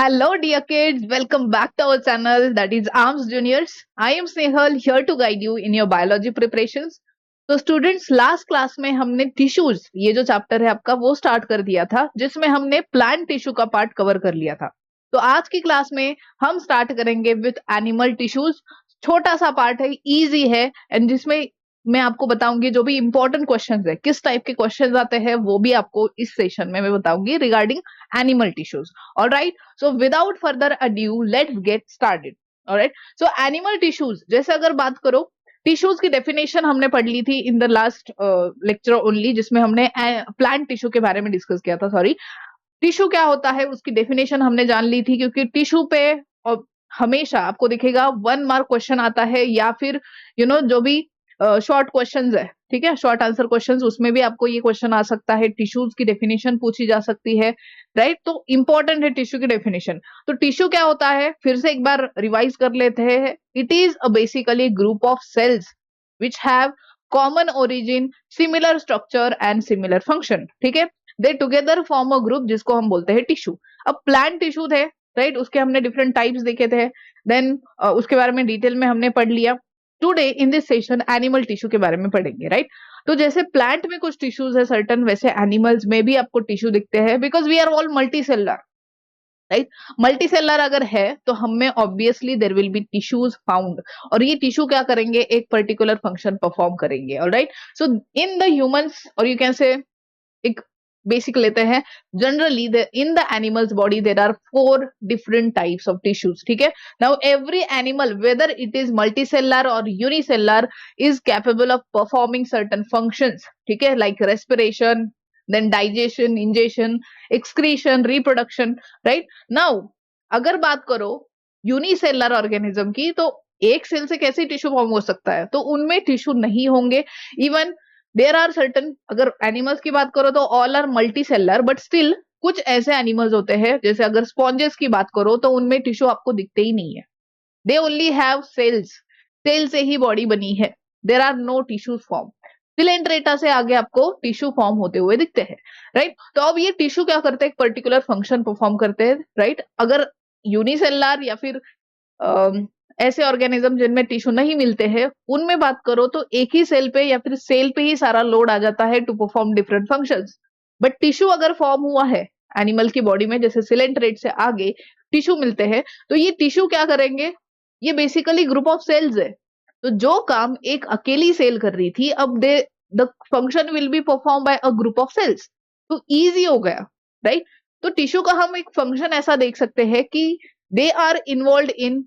Hello, dear kids. Welcome back to our channel that is Arms Juniors. I am Snehal here to guide you in your biology preparations. तो students last class में हमने tissues ये जो chapter है आपका वो start कर दिया था जिसमें हमने प्लांट टिश्यू का पार्ट कवर कर लिया था। तो आज की क्लास में हम स्टार्ट करेंगे विथ एनिमल टिश्यूज। छोटा सा पार्ट है, इजी है एंड जिसमें मैं आपको बताऊंगी जो भी इंपॉर्टेंट क्वेश्चंस है, किस टाइप के क्वेश्चंस आते हैं वो भी आपको इस सेशन में मैं बताऊंगी regarding animal tissues. Alright, so without further adieu let's get started. Alright, so animal tissues जैसे अगर बात करो, टिश्यूज की डेफिनेशन हमने पढ़ ली थी in the last lecture only, जिसमें हमने प्लांट टिश्यू के बारे में डिस्कस किया था। सॉरी, टिश्यू क्या होता है उसकी डेफिनेशन हमने जान ली थी, क्योंकि टिश्यू पे हमेशा आपको दिखेगा 1 मार्क क्वेश्चन आता है या फिर जो भी शॉर्ट क्वेश्चंस है, ठीक है, शॉर्ट आंसर क्वेश्चंस, उसमें भी आपको ये क्वेश्चन आ सकता है, टिश्यूज की डेफिनेशन पूछी जा सकती है। राइट, तो इंपॉर्टेंट है टिश्यू की डेफिनेशन। तो टिश्यू क्या होता है फिर से एक बार रिवाइज कर लेते हैं। It is a basically group of cells which have common origin, similar structure and similar function. ठीक है, दे टुगेदर फॉर्म अ ग्रुप जिसको हम बोलते हैं टिश्यू। अब प्लांट टिश्यू थे, राइट, उसके हमने डिफरेंट टाइप्स देखे थे, देन उसके बारे में डिटेल में हमने पढ़ लिया। Today in this session animal tissue के बारे में पढ़ेंगे। राइट, तो जैसे प्लांट में कुछ टिश्यूज है सर्टन, वैसे एनिमल्स में भी आपको टिश्यू दिखते हैं, because we are all multicellular. Right, multicellular अगर है तो हम में obviously there will be tissues found, और ये टिश्यू क्या करेंगे, एक पर्टिकुलर फंक्शन परफॉर्म करेंगे। Alright, so in the humans, और यू कैन से एक बेसिक लेते हैं, generally in the animals body there are 4 different types of tissues. ठीक है, now every animal whether it is multicellular और unicellular is capable of performing certain functions. ठीक है, like respiration, then digestion, ingestion, excretion, reproduction. Right, now अगर बात करो unicellular organism की, तो एक सेल से कैसे टिश्यू फॉर्म हो सकता है, तो उनमें टिश्यू नहीं होंगे। इवन देर आर सर्टन, अगर एनिमल्स की बात करो तो all are multicellular, but still कुछ ऐसे एनिमल्स होते हैं, जैसे अगर स्पॉन्जेस की बात करो तो उनमें टिश्यू आपको दिखते ही नहीं है। They only have cells, cell से ही बॉडी बनी है, there are no tissue form. Coelenterata से आगे आपको टिश्यू फॉर्म होते हुए दिखते हैं। राइट, तो अब ये टिश्यू क्या करते हैं, एक पर्टिकुलर फंक्शन परफॉर्म करते हैं। राइट, अगर यूनिसेलर या फिर ऐसे ऑर्गेनिज्म जिनमें टिश्यू नहीं मिलते हैं, उनमें बात करो तो एक ही सेल पे या फिर सेल पे ही सारा लोड आ जाता है to perform different functions. But tissue अगर फॉर्म हुआ है एनिमल की बॉडी में, जैसे सिलेंट्रेट से आगे टिश्यू मिलते हैं, तो ये टिश्यू क्या करेंगे, ये बेसिकली ग्रुप ऑफ सेल्स है। तो जो काम एक अकेली सेल कर रही थी, अब they the function will be perform by a group of cells, तो इजी हो गया। राइट, तो टिश्यू का हम एक फंक्शन ऐसा देख सकते हैं कि they are involve in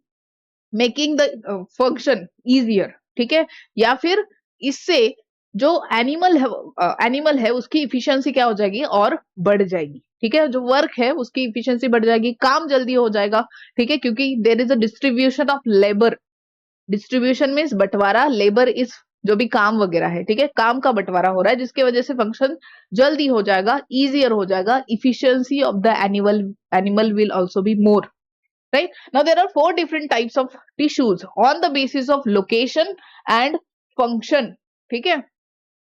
making the function easier. ठीक है, या फिर इससे जो एनिमल है उसकी इफिशियंसी क्या हो जाएगी, और बढ़ जाएगी। ठीक है, जो वर्क है उसकी इफिशियंसी बढ़ जाएगी, काम जल्दी हो जाएगा। ठीक है, क्योंकि there is a distribution of labour. Distribution means बंटवारा, लेबर इज जो भी काम वगैरह है। ठीक है, काम का बंटवारा हो रहा है, जिसकी वजह से फंक्शन जल्दी हो जाएगा, इजियर हो जाएगा, efficiency of the animal will also be more. Right, now there are 4 different types of tissues on the basis of location and function. ठीक है,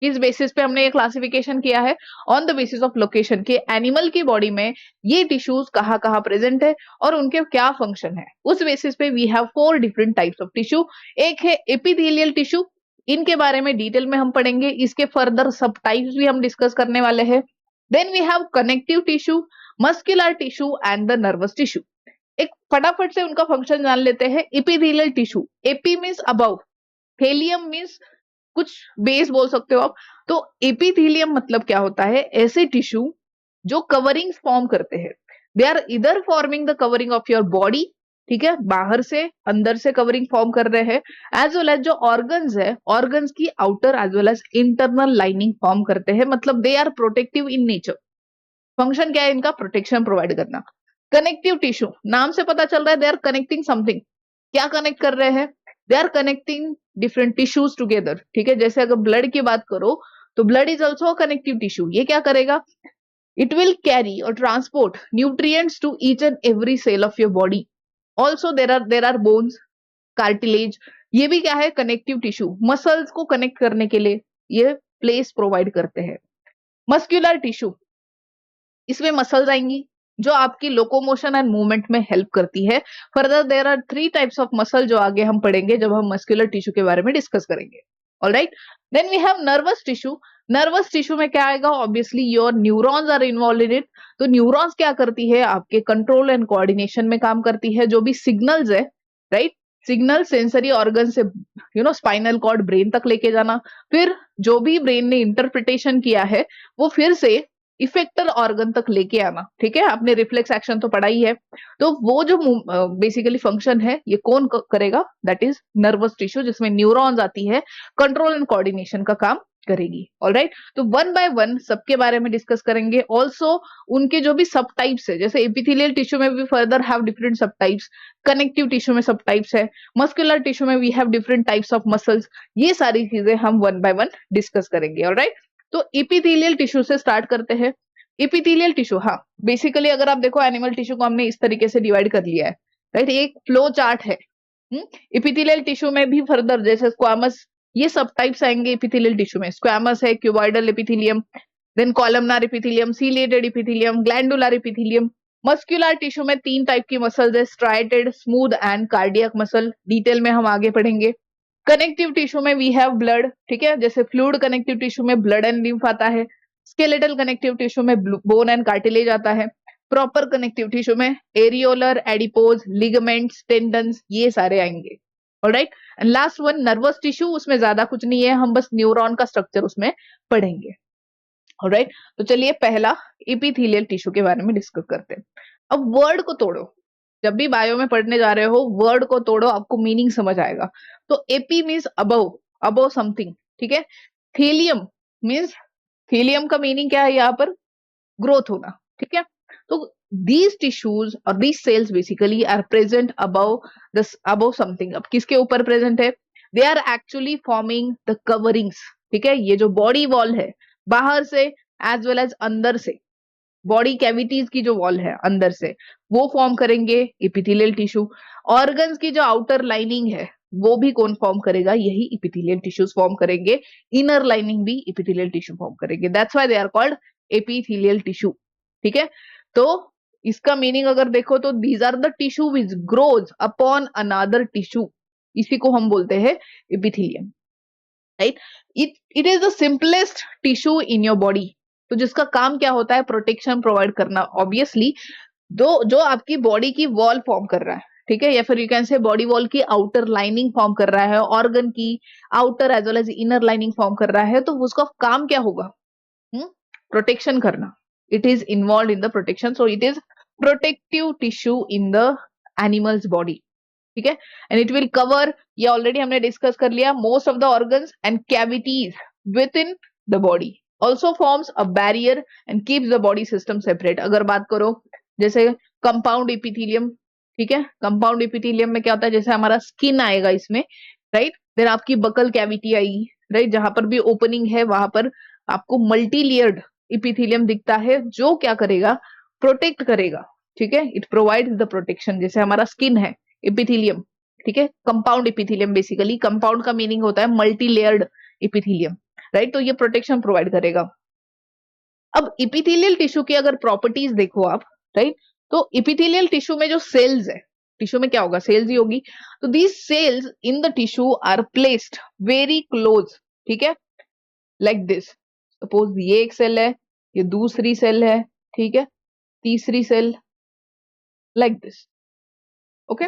इस बेसिस पे हमने ये क्लासिफिकेशन किया है on the basis of location के एनिमल की बॉडी में ये टिश्यूज कहाँ कहाँ प्रेजेंट है और उनके क्या फंक्शन है। उस बेसिस पे we have 4 different types of tissue. एक है एपिथेलियल टिश्यू, इनके बारे में डिटेल में हम पढ़ेंगे, इसके फर्दर सब टाइप्स भी हम डिस्कस करने वाले हैं। Then we have connective tissue, muscular tissue and the nervous tissue. एक फटाफट से उनका फंक्शन जान लेते हैं। Epithelial tissue, epi means above, thelium means कुछ बेस बोल सकते हो आप। तो एपिथेलियम मतलब क्या होता है, ऐसे टिश्यू जो कवरिंग फॉर्म करते हैं। दे आर इधर forming the covering of your body, ठीक है, बाहर से अंदर से कवरिंग फॉर्म कर रहे हैं, एज वेल एज जो ऑर्गन्स है, ऑर्गन्स की outer as well as internal lining form करते हैं। मतलब they are protective in nature. Function क्या है इनका, प्रोटेक्शन प्रोवाइड करना। कनेक्टिव टिश्यू, नाम से पता चल रहा है दे आर कनेक्टिंग समथिंग। क्या कनेक्ट कर रहे हैं, they are connecting different tissues together. ठीक है, जैसे अगर ब्लड की बात करो तो blood is also connective tissue. ये क्या करेगा, इट विल कैरी और transport nutrients to each and every cell of your body. Also there are bones, cartilage, ये भी क्या है, कनेक्टिव टिश्यू। मसल्स को कनेक्ट करने के लिए ये प्लेस प्रोवाइड करते हैं। मस्कुलर टिश्यू, इसमें मसल्स आएंगी, जो आपकी लोकोमोशन एंड मूवमेंट में हेल्प करती है। Further there are 3 types of muscle जो आगे हम पढ़ेंगे जब हम मस्कुलर टिश्यू के बारे में डिस्कस करेंगे। Alright, then we have nervous tissue. Nervous tissue में क्या आएगा, obviously your neurons are involve in it. तो न्यूरॉन्स क्या करती है, आपके कंट्रोल एंड कोऑर्डिनेशन में काम करती है। जो भी सिग्नल्स है, राइट, सिग्नल सेंसरी ऑर्गन से स्पाइनल कॉर्ड ब्रेन तक लेके जाना, फिर जो भी ब्रेन ने इंटरप्रिटेशन किया है वो फिर से इफेक्टर ऑर्गन तक लेके आना। ठीक है, आपने रिफ्लेक्स एक्शन तो पढ़ा ही है। तो वो जो बेसिकली फंक्शन है ये कौन करेगा, दैट इज नर्वस टिश्यू, जिसमें न्यूरॉन्स आती है, कंट्रोल एंड कोऑर्डिनेशन का काम करेगी। ऑलराइट, तो वन बाय वन सबके बारे में डिस्कस करेंगे। ऑल्सो उनके जो भी सब टाइप्स है, जैसे एपिथेलियल टिश्यू में भी फर्दर हैव डिफरेंट सब टाइप्स, कनेक्टिव टिश्यू में सब टाइप्स है, मस्कुलर टिश्यू में we have different types of muscles. ये सारी चीजें हम वन बाय वन डिस्कस करेंगे। ऑलराइट, तो एपिथेलियल टिश्यू से स्टार्ट करते हैं। एपिथेलियल टिश्यू, हाँ, बेसिकली अगर आप देखो एनिमल टिश्यू को हमने इस तरीके से डिवाइड कर लिया है, राइट, एक फ्लो चार्ट है। एपिथेलियल टिश्यू में भी फर्दर जैसे स्क्वामस, ये सब टाइप्स आएंगे एपिथेलियल टिश्यू में। स्क्वामस है, cuboidal epithelium, then columnar epithelium, ciliated epithelium, glandular epithelium. Muscular tissue में 3 टाइप की मसल्स है, striated, smooth and cardiac muscle. Detail में हम आगे पढ़ेंगे। कनेक्टिव टिश्यू में वी हैव ब्लड, ठीक है, जैसे फ्लूइड कनेक्टिव टिश्यू में ब्लड एंड लिम्फ आता है। स्केलेटल कनेक्टिव टिश्यू में बोन एंड कार्टिलेज आता है। प्रॉपर कनेक्टिव टिश्यू में एरियोलर, एडिपोज, लिगामेंट्स, टेंडन्स, ये सारे आएंगे। Alright, and last one nervous tissue, उसमें ज्यादा कुछ नहीं है, हम बस न्यूरॉन का स्ट्रक्चर उसमें पढ़ेंगे। ऑलराइट, तो चलिए पहला एपिथेलियल टिश्यू के बारे में डिस्कस करते हैं। अब वर्ड को तोड़ो, जब भी बायो में पढ़ने जा रहे हो वर्ड को तोड़ो, आपको मीनिंग समझ आएगा। तो AP means above, above something, ठीक है। थेलियम मीन्स, थेलियम का मीनिंग क्या है यहाँ पर, ग्रोथ होना, ठीक है। तो these tissues और these cells basically are present above this, above something। अब किसके ऊपर प्रेजेंट है, they are actually forming the coverings, ठीक है। ये जो बॉडी वॉल है बाहर से एज वेल एज अंदर से, बॉडी कैविटीज की जो वॉल है अंदर से, वो फॉर्म करेंगे एपिथेलियल टिश्यू। ऑर्गन्स की जो आउटर लाइनिंग है वो भी कौन फॉर्म करेगा, यही एपिथेलियल टिश्यूज फॉर्म करेंगे। इनर लाइनिंग भी एपिथेलियल टिश्यू फॉर्म करेंगे, that's why they are called epithelial tissue, ठीक है। तो इसका मीनिंग अगर देखो तो these are the tissue which grows upon another tissue, इसी को हम बोलते हैं epithelium, right. It is the simplest tissue in your body. तो जिसका काम क्या होता है, प्रोटेक्शन प्रोवाइड करना। ऑब्वियसली जो आपकी बॉडी की वॉल फॉर्म कर रहा है, ठीक है, या फिर you can say body wall की आउटर लाइनिंग फॉर्म कर रहा है, ऑर्गन की outer as well as inner lining form कर रहा है, तो उसका काम क्या होगा, प्रोटेक्शन करना। It is involve in the protection, so it is protective tissue in the animals body, ठीक है। एंड इट विल कवर, ये ऑलरेडी हमने डिस्कस कर लिया, most of the organs and cavities with in the body. Also forms a barrier and keeps the body system separate. अगर बात करो जैसे कंपाउंड एपिथेलियम, ठीक है, कंपाउंड एपिथेलियम में क्या होता है, जैसे हमारा स्किन आएगा इसमें, राइट, देन आपकी बकल कैविटी आएगी, राइट, जहां पर भी ओपनिंग है वहां पर आपको मल्टी लेयर्ड एपिथेलियम दिखता है, जो क्या करेगा, प्रोटेक्ट करेगा, ठीक है। It provides the protection. जैसे हमारा स्किन है एपिथेलियम, ठीक है, कंपाउंड एपिथेलियम, बेसिकली कंपाउंड का मीनिंग होता है मल्टी लेयर्ड एपिथेलियम, राइट, तो ये प्रोटेक्शन प्रोवाइड करेगा। अब एपिथेलियल टिश्यू की अगर प्रॉपर्टीज देखो आप, राइट, तो एपिथेलियल टिश्यू में जो सेल्स है, टिश्यू में क्या होगा, सेल्स ही होगी। तो these cells in the tissue are placed very close, ठीक है, लाइक दिस। सपोज ये एक सेल है, ये दूसरी सेल है, ठीक है, तीसरी cell, like this, okay.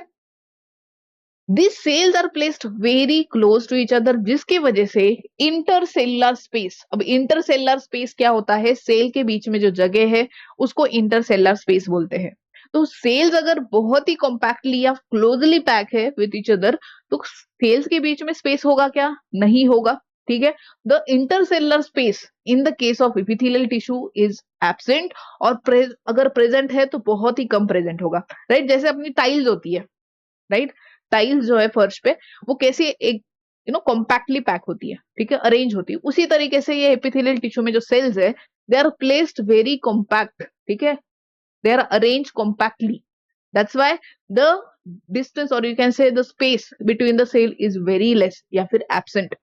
These cells are placed very close to each other, जिसकी वजह से इंटरसेलुलर स्पेस, अब इंटरसेलुलर स्पेस क्या होता है, सेल के बीच में जो जगह है उसको इंटरसेलुलर स्पेस बोलते हैं। तो सेल्स अगर बहुत ही कॉम्पैक्टली या क्लोजली पैक है विद ईच अदर, तो सेल्स के बीच में स्पेस होगा क्या, नहीं होगा, ठीक है। The intercellular space in the case of epithelial tissue is absent, और अगर प्रेजेंट है तो बहुत ही कम प्रेजेंट होगा, राइट। जैसे अपनी टाइल्स होती है, राइट, टाइल्स जो है फर्श पे, वो कैसे एक कॉम्पैक्टली पैक होती है, ठीक है, अरेंज होती है, उसी तरीके से ये एपिथेलियल टिश्यू में जो सेल्स है they are placed very compact, ठीक है, they are arrange compactly, that's why the distance और you can say the space between the cell is very less या फिर absent,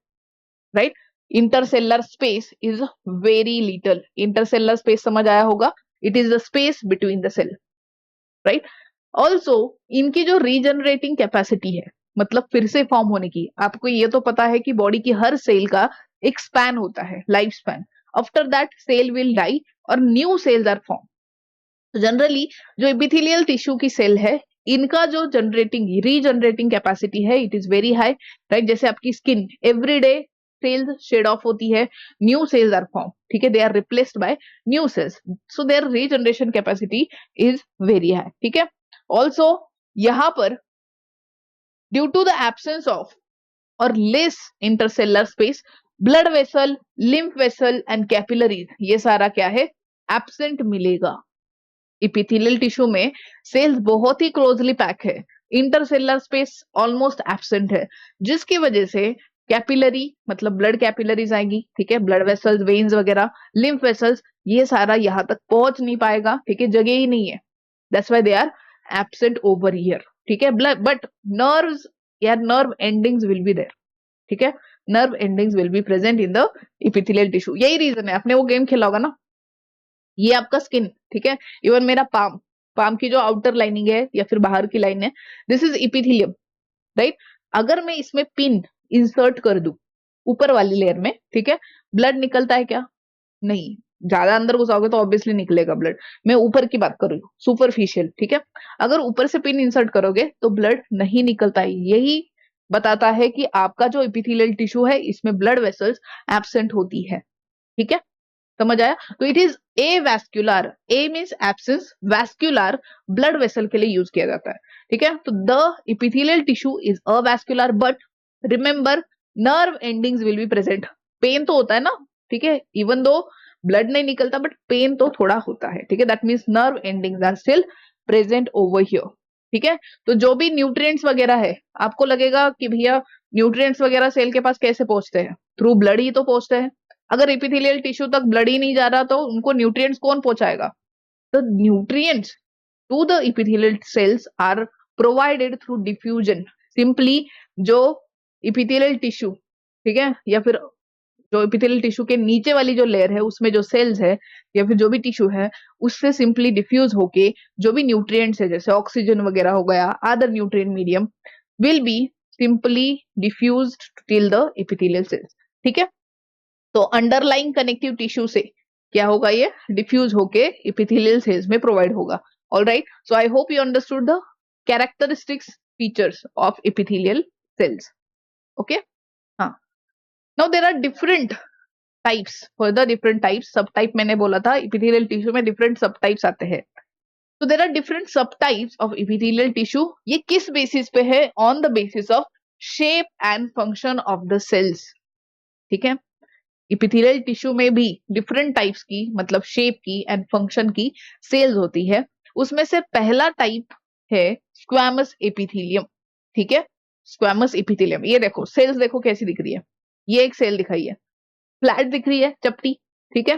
right. Intercellular space is very little, intercellular space समझ आया होगा, it is the space between the cell, right. Also इनकी जो regenerating capacity है, मतलब फिर से फॉर्म होने की, आपको ये तो पता है कि बॉडी की हर सेल का एक स्पैन होता है, life span. After that cell will die और न्यू सेल्स आर फॉर्म। तो जनरली जो एपिथेलियल टिश्यू की सेल है, इनका जो रीजनरेटिंग कैपेसिटी है, it is very high, right. जैसे आपकी skin, everyday cells shed off होती है, न्यू सेल्स आर फॉर्म, ठीक है, they are replaced by new cells, so their regeneration capacity is very high, ठीक है। ऑल्सो यहां पर due to the absence of और less intercellular space, blood vessel, lymph vessel and capillaries, ये सारा क्या है, एब्सेंट मिलेगा। इपिथेलियल टिश्यू में सेल्स बहुत ही क्लोजली पैक है, इंटरसेलर स्पेस ऑलमोस्ट एब्सेंट है, जिसकी वजह से कैपिलरी मतलब ब्लड कैपिलरीज आएगी, ठीक है, ब्लड वेसल्स, वेन्स वगैरह, लिम्फ वेसल्स, ये सारा यहां तक पहुंच नहीं पाएगा, ठीक है, जगह ही नहीं है, that's why they are absent over here, ठीक है। बट नर्व्स या nerve endings will be there, ठीक है, nerve endings will be present in the epithelial tissue. यही रीजन है, आपने वो गेम खेला होगा ना, ये आपका स्किन, ठीक है, इवन मेरा पाम की जो आउटर लाइनिंग है या फिर बाहर की लाइन है, दिस इज इपिथेलियम, राइट। अगर मैं इसमें पिन इंसर्ट कर दूं ऊपर वाली लेयर में, ठीक है, ब्लड निकलता है क्या, नहीं, ज्यादा अंदर घुसाओगे तो ऑब्वियसली निकलेगा ब्लड। मैं ऊपर की बात कर रही हूँ, सुपरफिशियल, ठीक है। अगर ऊपर से पिन इंसर्ट करोगे तो ब्लड नहीं निकलता है, यही बताता है कि आपका जो इपिथेलियल टिश्यू है, इसमें ब्लड वेसल्स एब्सेंट होती है, ठीक है, समझ आया। तो it is a vascular, a means absence, vascular blood vessel के लिए यूज किया जाता है, ठीक है। तो the epithelial tissue is avascular, but remember nerve endings will be present. Pain तो होता है ना, ठीक है, इवन दो ब्लड नहीं निकलता बट पेन तो थोड़ा होता है, ठीक है, that means nerve endings are still present over here, ठीक है। तो जो भी न्यूट्रिएंट्स वगैरह है, आपको लगेगा कि भैया न्यूट्रिएंट्स वगैरह सेल के पास कैसे पहुंचते हैं, थ्रू ब्लड ही तो पहुंचते हैं। अगर एपिथेलियल टिश्यू तक ब्लड ही नहीं जा रहा तो उनको न्यूट्रिएंट्स कौन पहुंचाएगा, तो nutrients to the epithelial cells are provided through diffusion. Simply जो एपिथेलियल टिश्यू, ठीक है, या फिर जो एपिथेलियल टिश्यू के नीचे वाली जो लेयर है, उसमें जो सेल्स है या फिर जो भी टिश्यू है, उससे सिंपली डिफ्यूज होके जो भी न्यूट्रिएंट्स है, जैसे ऑक्सीजन वगैरह हो गया, other nutrient medium will be simply diffused till the epithelial sales, ठीक है। तो अंडरलाइंग कनेक्टिव टिश्यू से क्या होगा, ये डिफ्यूज होके एपिथेलियल सेल्स में प्रोवाइड होगा। Alright, so I hope you understood the characteristics features of epithelial cells, okay. हाँ, now there are different types, further different types, subtype मैंने बोला था, एपिथेलियल टिश्यू में डिफरेंट सब टाइप्स आते हैं। तो देयर आर डिफरेंट सब टाइप्स ऑफ एपिथेलियल टिश्यू। ये किस बेसिस पे है, on the basis of shape and function of the cells, ठीक है। इपिथेलियल टिश्यू में भी डिफरेंट टाइप्स की, मतलब शेप की एंड फंक्शन की सेल्स होती है। उसमें से पहला टाइप है स्क्वैमस एपिथेलियम, ठीक है, स्क्वैमस एपिथेलियम। ये देखो सेल्स, देखो कैसी दिख रही है, ये एक सेल दिखाई है, फ्लैट दिख रही है, चपटी, ठीक है,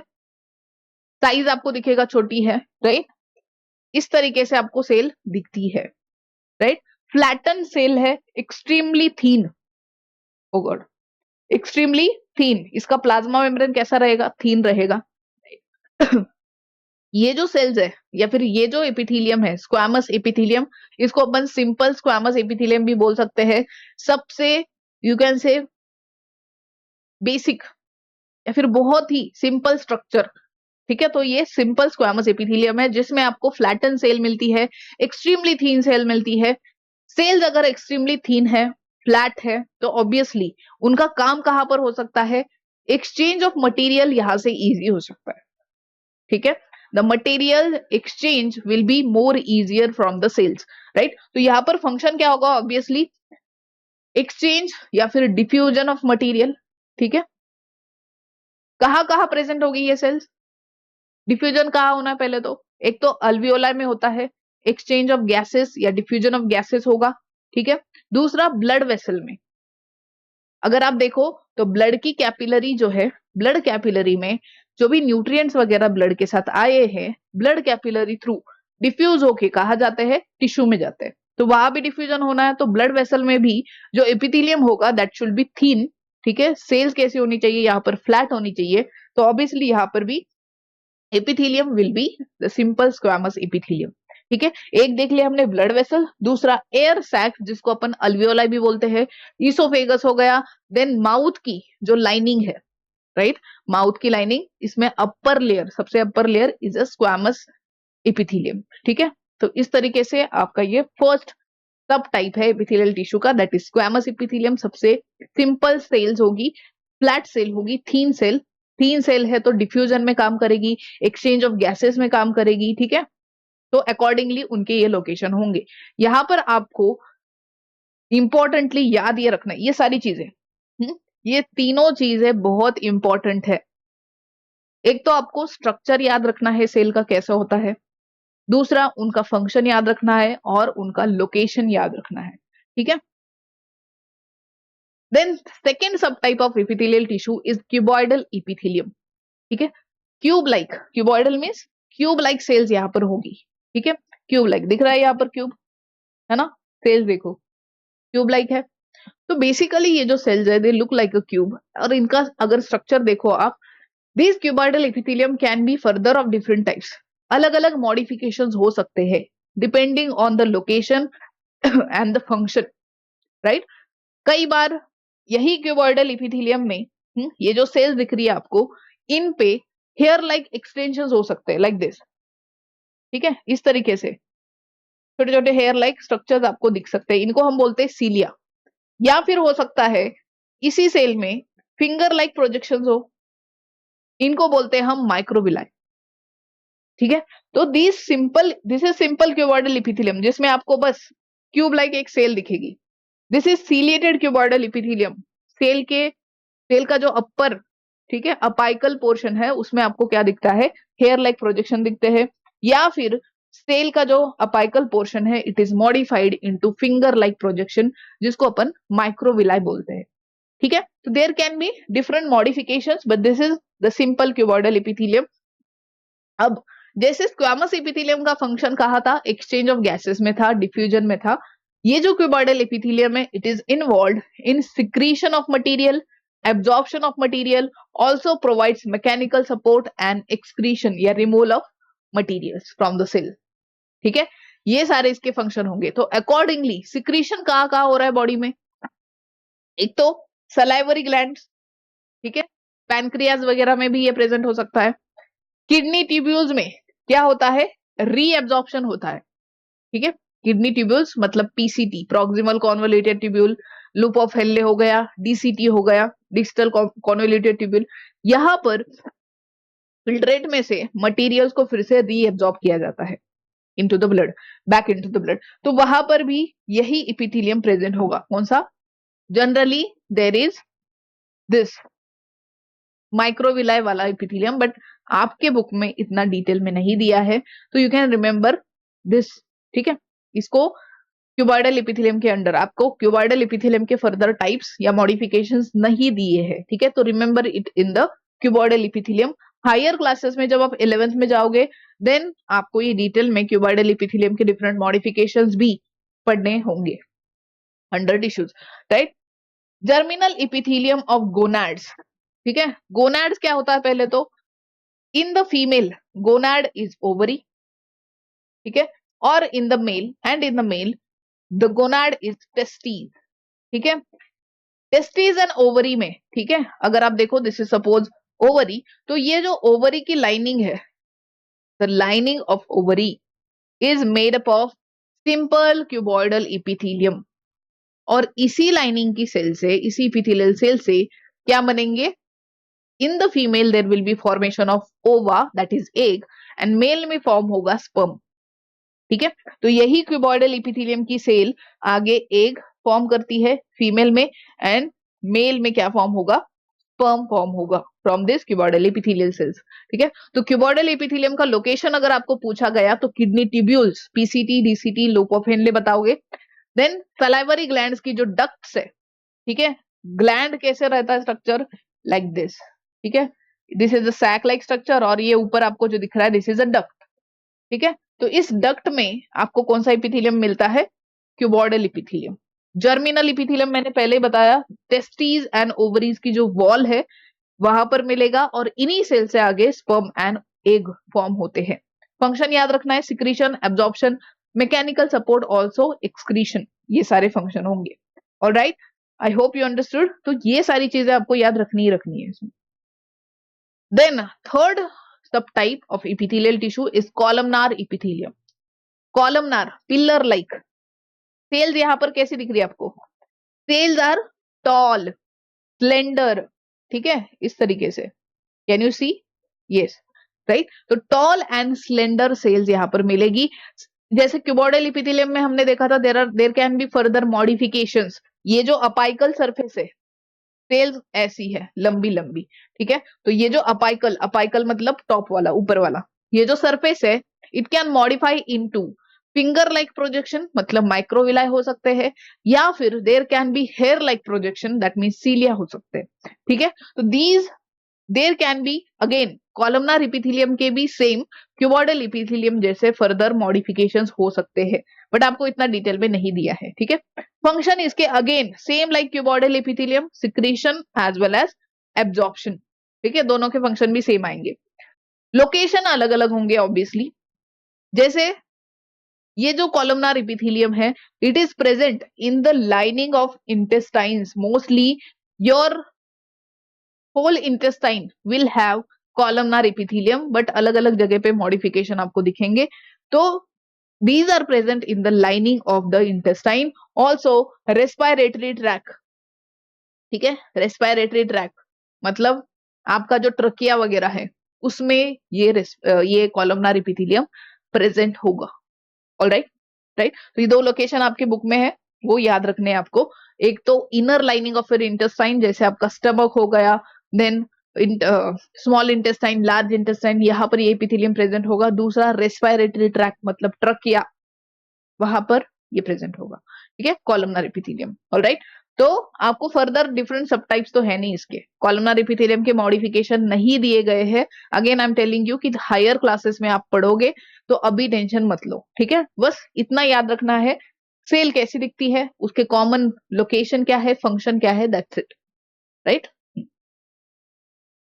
साइज आपको दिखेगा छोटी है, राइट, इस तरीके से आपको सेल दिखती है, राइट। फ्लैटन सेल है, एक्सट्रीमली थीन, ओ गॉड, एक्सट्रीमली थीन, इसका प्लाज्मा मेम्ब्रेन कैसा रहेगा, थीन रहेगा। ये जो सेल्स है या फिर ये जो एपिथेलियम है, स्क्वैमस एपिथेलियम, इसको अपन सिंपल स्क्वैमस एपिथेलियम भी बोल सकते हैं। सबसे यू कैन से बेसिक या फिर बहुत ही सिंपल स्ट्रक्चर, ठीक है। तो ये सिंपल स्क्वैमस एपिथेलियम है, जिसमें आपको फ्लैटन सेल मिलती है, एक्सट्रीमली थीन सेल मिलती है। सेल्स अगर एक्सट्रीमली थीन है, फ्लैट है, तो ऑब्वियसली उनका काम कहां पर हो सकता है, एक्सचेंज ऑफ मटेरियल यहां से इजी हो सकता है, ठीक है। The material exchange will be more easier from the cells, right. तो यहां पर फंक्शन क्या होगा, ऑब्वियसली एक्सचेंज या फिर डिफ्यूजन ऑफ मटेरियल, ठीक है। कहां कहां प्रेजेंट होगी ये सेल्स, डिफ्यूजन कहां होना है, पहले तो एक तो अल्वियोलाई में होता है, एक्सचेंज ऑफ गैसेस या डिफ्यूजन ऑफ गैसेस होगा, ठीक है। दूसरा ब्लड वेसल में, अगर आप देखो तो ब्लड की कैपिलरी जो है, ब्लड कैपिलरी में जो भी न्यूट्रिएंट्स वगैरह ब्लड के साथ आए हैं, ब्लड कैपिलरी थ्रू डिफ्यूज होके कहा जाते हैं, टिश्यू में जाते हैं, तो वहां भी डिफ्यूजन होना है। तो ब्लड वेसल में भी जो एपिथेलियम होगा दैट शुड बी थीन, ठीक है। सेल्स कैसी होनी चाहिए, यहाँ पर फ्लैट होनी चाहिए, तो ऑब्वियसली यहाँ पर भी epithelium will be the simple squamous epithelium. ठीक है, एक देख लिया हमने ब्लड वेसल, दूसरा एयर सैक जिसको अपन अल्वियोलाई भी बोलते हैं, ईसोफेगस हो गया, देन माउथ की जो लाइनिंग है, राइट, माउथ की लाइनिंग, इसमें अपर लेयर, सबसे upper layer is a squamous epithelium. ठीक है, तो इस तरीके से आपका ये फर्स्ट सब टाइप है एपिथेलियल टिश्यू का, दैट इज स्क्वामस एपिथेलियम। सबसे सिंपल सेल्स होगी, फ्लैट सेल होगी, थीन सेल, थीन सेल है तो डिफ्यूजन में काम करेगी, एक्सचेंज ऑफ गैसेस में काम करेगी। ठीक है, तो अकॉर्डिंगली उनके ये लोकेशन होंगे। यहां पर आपको इंपॉर्टेंटली याद ये रखना है, ये सारी चीजें, ये तीनों चीजें बहुत इंपॉर्टेंट है। एक तो आपको स्ट्रक्चर याद रखना है सेल का कैसा होता है, दूसरा उनका फंक्शन याद रखना है, और उनका लोकेशन याद रखना है। ठीक है, then second sub type of epithelial tissue is cuboidal epithelium. ठीक है, cube like, cuboidal means cube like cells यहां पर होगी। ठीक है, क्यूब लाइक दिख रहा है यहाँ पर क्यूब, है ना, सेल्स देखो क्यूब लाइक है। तो बेसिकली ये जो सेल्स है they look like a cube, और इनका अगर स्ट्रक्चर देखो आप, this cuboidal epithelium can be further of different types, अलग अलग मॉडिफिकेशंस हो सकते हैं depending on the location and the function, right. कई बार यही क्यूबॉइडल एपिथेलियम में ये जो सेल्स दिख रही है आपको, इन पे हेयर लाइक एक्सटेंशन हो सकते हैं, लाइक दिस। ठीक है, इस तरीके से छोटे छोटे हेयर लाइक स्ट्रक्चर्स आपको दिख सकते हैं, इनको हम बोलते हैं सीलिया। या फिर हो सकता है इसी सेल में फिंगर लाइक प्रोजेक्शंस हो, इनको बोलते हैं हम माइक्रोविलाई। ठीक है, तो this is simple cuboidal epithelium जिसमें आपको बस क्यूब लाइक एक सेल दिखेगी। This is ciliated cuboidal epithelium, cell का जो अपर, ठीक है, अपाइकल पोर्शन है उसमें आपको क्या दिखता है, हेयर लाइक प्रोजेक्शन दिखते हैं, या फिर सेल का जो अपाइकल पोर्शन है it is modified into finger like projection जिसको अपन माइक्रोविलाई बोलते हैं। ठीक है, तो there can be different modifications but this is the simple cuboidal epithelium. अब जैसे स्क्वामस एपिथेलियम का फंक्शन कहा था, एक्सचेंज ऑफ गैसेस में था, डिफ्यूजन में था, ये जो क्यूबॉइडल एपिथेलियम है it is involve in secretion of material, absorption of material, also provides mechanical support and excretion या removal of materials from the cell। ठीक है, ये सारे इसके फंक्शन होंगे। तो अकॉर्डिंगली सिक्रीशन कहाँ कहाँ हो रहा है बॉडी में, एक तो सलाइवरी ग्लैंड, ठीक है, पैनक्रियाज वगैरह में भी ये प्रेजेंट हो सकता है। किडनी ट्यूब्यूल्स में क्या होता है, रीएब्जॉर्प्शन होता है। ठीक है, किडनी ट्यूब्यूल्स मतलब PCT, proximal convoluted tubule, loop of Henle हो गया, डीसीटी हो गया, डिस्टल कॉन्वोल्यूटेड ट्यूब्यूल, यहां पर फिल्ट्रेट में से मटेरियल्स को फिर से रीएब्जॉर्ब किया जाता है into the blood, back into the blood. तो वहां पर भी यही एपिथेलियम प्रेजेंट होगा। कौन सा, generally there is this microvilli वाला एपिथेलियम, बट आपके बुक में इतना डिटेल में नहीं दिया है, तो यू कैन रिमेंबर दिस। ठीक है, इसको क्यूबॉइडल एपिथेलियम के अंडर आपको क्यूबॉइडल एपिथेलियम के फर्दर टाइप्स या मॉडिफिकेशंस नहीं दिए हैं। ठीक है, तो remember it in the cuboidal epithelium. Higher classes में जब आप 11th में जाओगे देन आपको ये डिटेल में क्यूबॉइडल एपिथेलियम के डिफरेंट मॉडिफिकेशंस भी पढ़ने होंगे under tissues, right. Germinal epithelium of gonads. ठीक है, गोनाड्स क्या होता है पहले तो, in the female gonad is ovary, ठीक है, और in the male the gonad is testes. ठीक है, टेस्टीज एंड ओवरी में, ठीक है, अगर आप देखो दिस इज सपोज ओवरी, तो ये जो ओवरी की लाइनिंग है, the lining of ovary is made up of simple cuboidal epithelium, और इसी लाइनिंग की सेल से, इसी एपिथेलियल सेल से क्या बनेंगे, in the female there will be formation of ova that is egg, and male में फॉर्म होगा स्पर्म। ठीक है, तो यही क्यूबॉइडल एपिथेलियम की सेल आगे एग फॉर्म करती है फीमेल में, एंड मेल में क्या फॉर्म होगा, स्पर्म फॉर्म होगा from this cuboidal epithelial cells. ठीक है, तो क्यूबॉइडल एपिथेलियम का लोकेशन अगर आपको पूछा गया तो kidney tubules, PCT, DCT, loop of Henle बताओगे। देन सलाइवरी ग्लैंड्स की जो डक्ट्स है, ठीक है, ग्लैंड कैसे रहता है स्ट्रक्चर, लाइक दिस। ठीक है, this is a sac like structure, और ये ऊपर आपको जो दिख रहा है दिस इज अ डक्ट। ठीक है, तो इस डक्ट में आपको कौन सा एपिथेलियम मिलता है, क्यूबॉइडल एपिथेलियम। जर्मिनल एपिथेलियम मैंने पहले ही बताया, टेस्टीज एंड ओवरीज की जो वॉल है वहां पर मिलेगा, और इन्हीं सेल से आगे स्पर्म एंड एग फॉर्म होते हैं। फंक्शन याद रखना है, secretion, absorption, mechanical support, also excretion, ये सारे फंक्शन होंगे। Alright, I hope you understood. तो ये सारी चीजें आपको याद रखनी ही रखनी है इसमें। Then third sub type of epithelial tissue is columnar epithelium. Columnar, pillar like. Cells यहां पर कैसी दिख रही है आपको? सेल्स आर टॉल, स्लेंडर, ठीक है, इस तरीके से। Can you see? Yes, right. तो टॉल एंड स्लेंडर सेल्स यहां पर मिलेगी। जैसे क्यूबॉइडल इपिथेलियम में हमने देखा था there can be further modifications. ये जो अपाइकल सरफेस है, सेल्स ऐसी है लंबी लंबी, ठीक है। तो ये जो अपाइकल, अपाइकल मतलब टॉप वाला, ऊपर वाला, ये जो सरफेस है, it can modify into finger like projection, मतलब माइक्रोविलाई हो सकते हैं, या फिर there can be hair like projection, that mean cilia हो सकते हैं, ठीक है। तो these there can be again columnar epithelium के भी सेम क्यूबॉइडल इपिथेलियम जैसे फर्दर मॉडिफिकेशंस हो सकते हैं, बट आपको इतना डिटेल में नहीं दिया है, ठीक है। फंक्शन इसके again same like cuboidal epithelium, secretion as well as absorption, ठीक है, दोनों के फंक्शन भी सेम आएंगे। लोकेशन अलग अलग होंगे ऑब्वियसली। जैसे ये जो कॉलमनार इपिथेलियम है, it is present in the lining of intestines mostly. Your whole intestine will have columnar epithelium, but अलग अलग जगह पे मॉडिफिकेशन आपको दिखेंगे। तो these are present in the lining of the intestine. Also respiratory tract, ठीक है, रेस्पिरेटरी ट्रैक मतलब आपका जो ट्रकिया वगैरह है उसमें ये कॉलमनार इपिथेलियम प्रेजेंट होगा। Alright, right. तो ये दो लोकेशन आपके बुक में है, वो याद रखने हैं आपको। एक तो इनर लाइनिंग ऑफ इंटेस्टाइन, जैसे आपका स्टमक हो गया, then small intestine, large intestine, यहाँ पर ये इपिथेलियम प्रेजेंट होगा। दूसरा रेस्पिरेटरी ट्रैक मतलब ट्रकिया, वहां पर ये प्रेजेंट होगा, ठीक है, कॉलमनार इपिथेलियम। ऑलराइट, तो आपको फर्दर डिफरेंट सब टाइप्स तो है नहीं इसके, कॉलमनार इपिथेलियम के मॉडिफिकेशन नहीं दिए गए हैं। Again I am telling you कि हायर क्लासेस में आप पढ़ोगे तो अभी टेंशन मत लो, ठीक है। बस इतना याद रखना है, सेल कैसी दिखती है, उसके कॉमन लोकेशन क्या है, फंक्शन क्या है, that's it, right.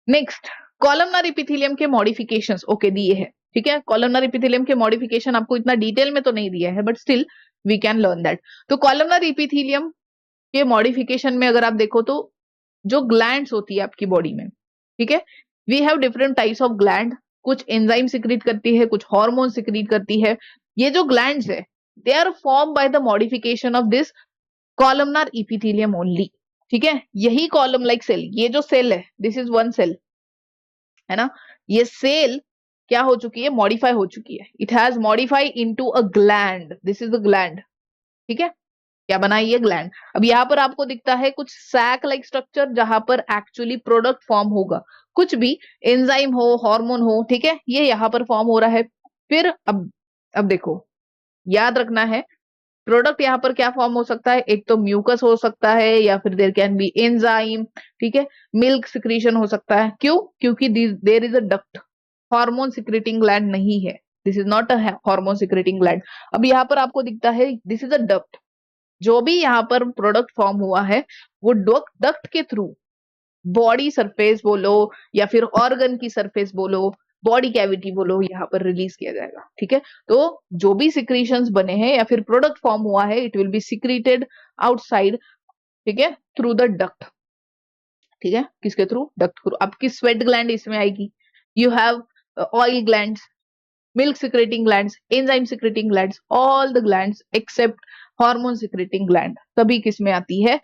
Next, columnar epithelium के मॉडिफिकेशंस ओके दिए हैं, ठीक है। कॉलमनार इपिथेलियम के मॉडिफिकेशन आपको इतना डिटेल में तो नहीं दिया है, but still we can learn that. तो कॉलमनार इपिथेलियम के मॉडिफिकेशन में अगर आप देखो तो जो ग्लैंड्स होती है आपकी बॉडी में, ठीक है, we have different types of gland. कुछ एंजाइम सिक्रीट करती है, कुछ हार्मोन सिक्रीट करती है। ये जो ग्लैंड्स है, they are form by the modification of this columnar epithelium only, ठीक है। यही कॉलम लाइक सेल, ये जो सेल है, दिस इज वन सेल, है ना, ये सेल क्या हो चुकी है, मॉडिफाई हो चुकी है। It has modify into a gland, this is the gland, ठीक है। क्या बना ये ग्लैंड। अब यहाँ पर आपको दिखता है कुछ सैक लाइक स्ट्रक्चर, जहां पर एक्चुअली प्रोडक्ट फॉर्म होगा, कुछ भी एंजाइम हो, हार्मोन हो, ठीक है, ये यहाँ पर फॉर्म हो रहा है। फिर अब देखो, याद रखना है, प्रोडक्ट यहाँ पर क्या फॉर्म हो सकता है, एक तो म्यूकस हो सकता है, या फिर देयर कैन बी एंजाइम, ठीक है, मिल्क सिक्रीशन हो सकता है। क्यों? क्योंकि there is a duct, hormone secreting gland नहीं है, this is not a hormone secreting gland. अब यहाँ पर आपको दिखता है दिस इज अ डक्ट, जो भी यहाँ पर प्रोडक्ट फॉर्म हुआ है वो डक्ट के थ्रू बॉडी सरफेस बोलो या फिर ऑर्गन की सरफेस बोलो, बॉडी कैविटी बोलो, यहाँ पर रिलीज किया जाएगा, ठीक है। तो जो भी सिक्रीशंस बने हैं या फिर प्रोडक्ट फॉर्म हुआ है, it will B secreted outside, ठीक है, थ्रू द डक्ट, ठीक है, किसके थ्रू, डक्ट थ्रू। आपकी स्वेट ग्लैंड इसमें आएगी, you have oil glands, milk secreting glands, enzyme secreting glands, all the glands except hormone secreting gland, सभी किस में आती है,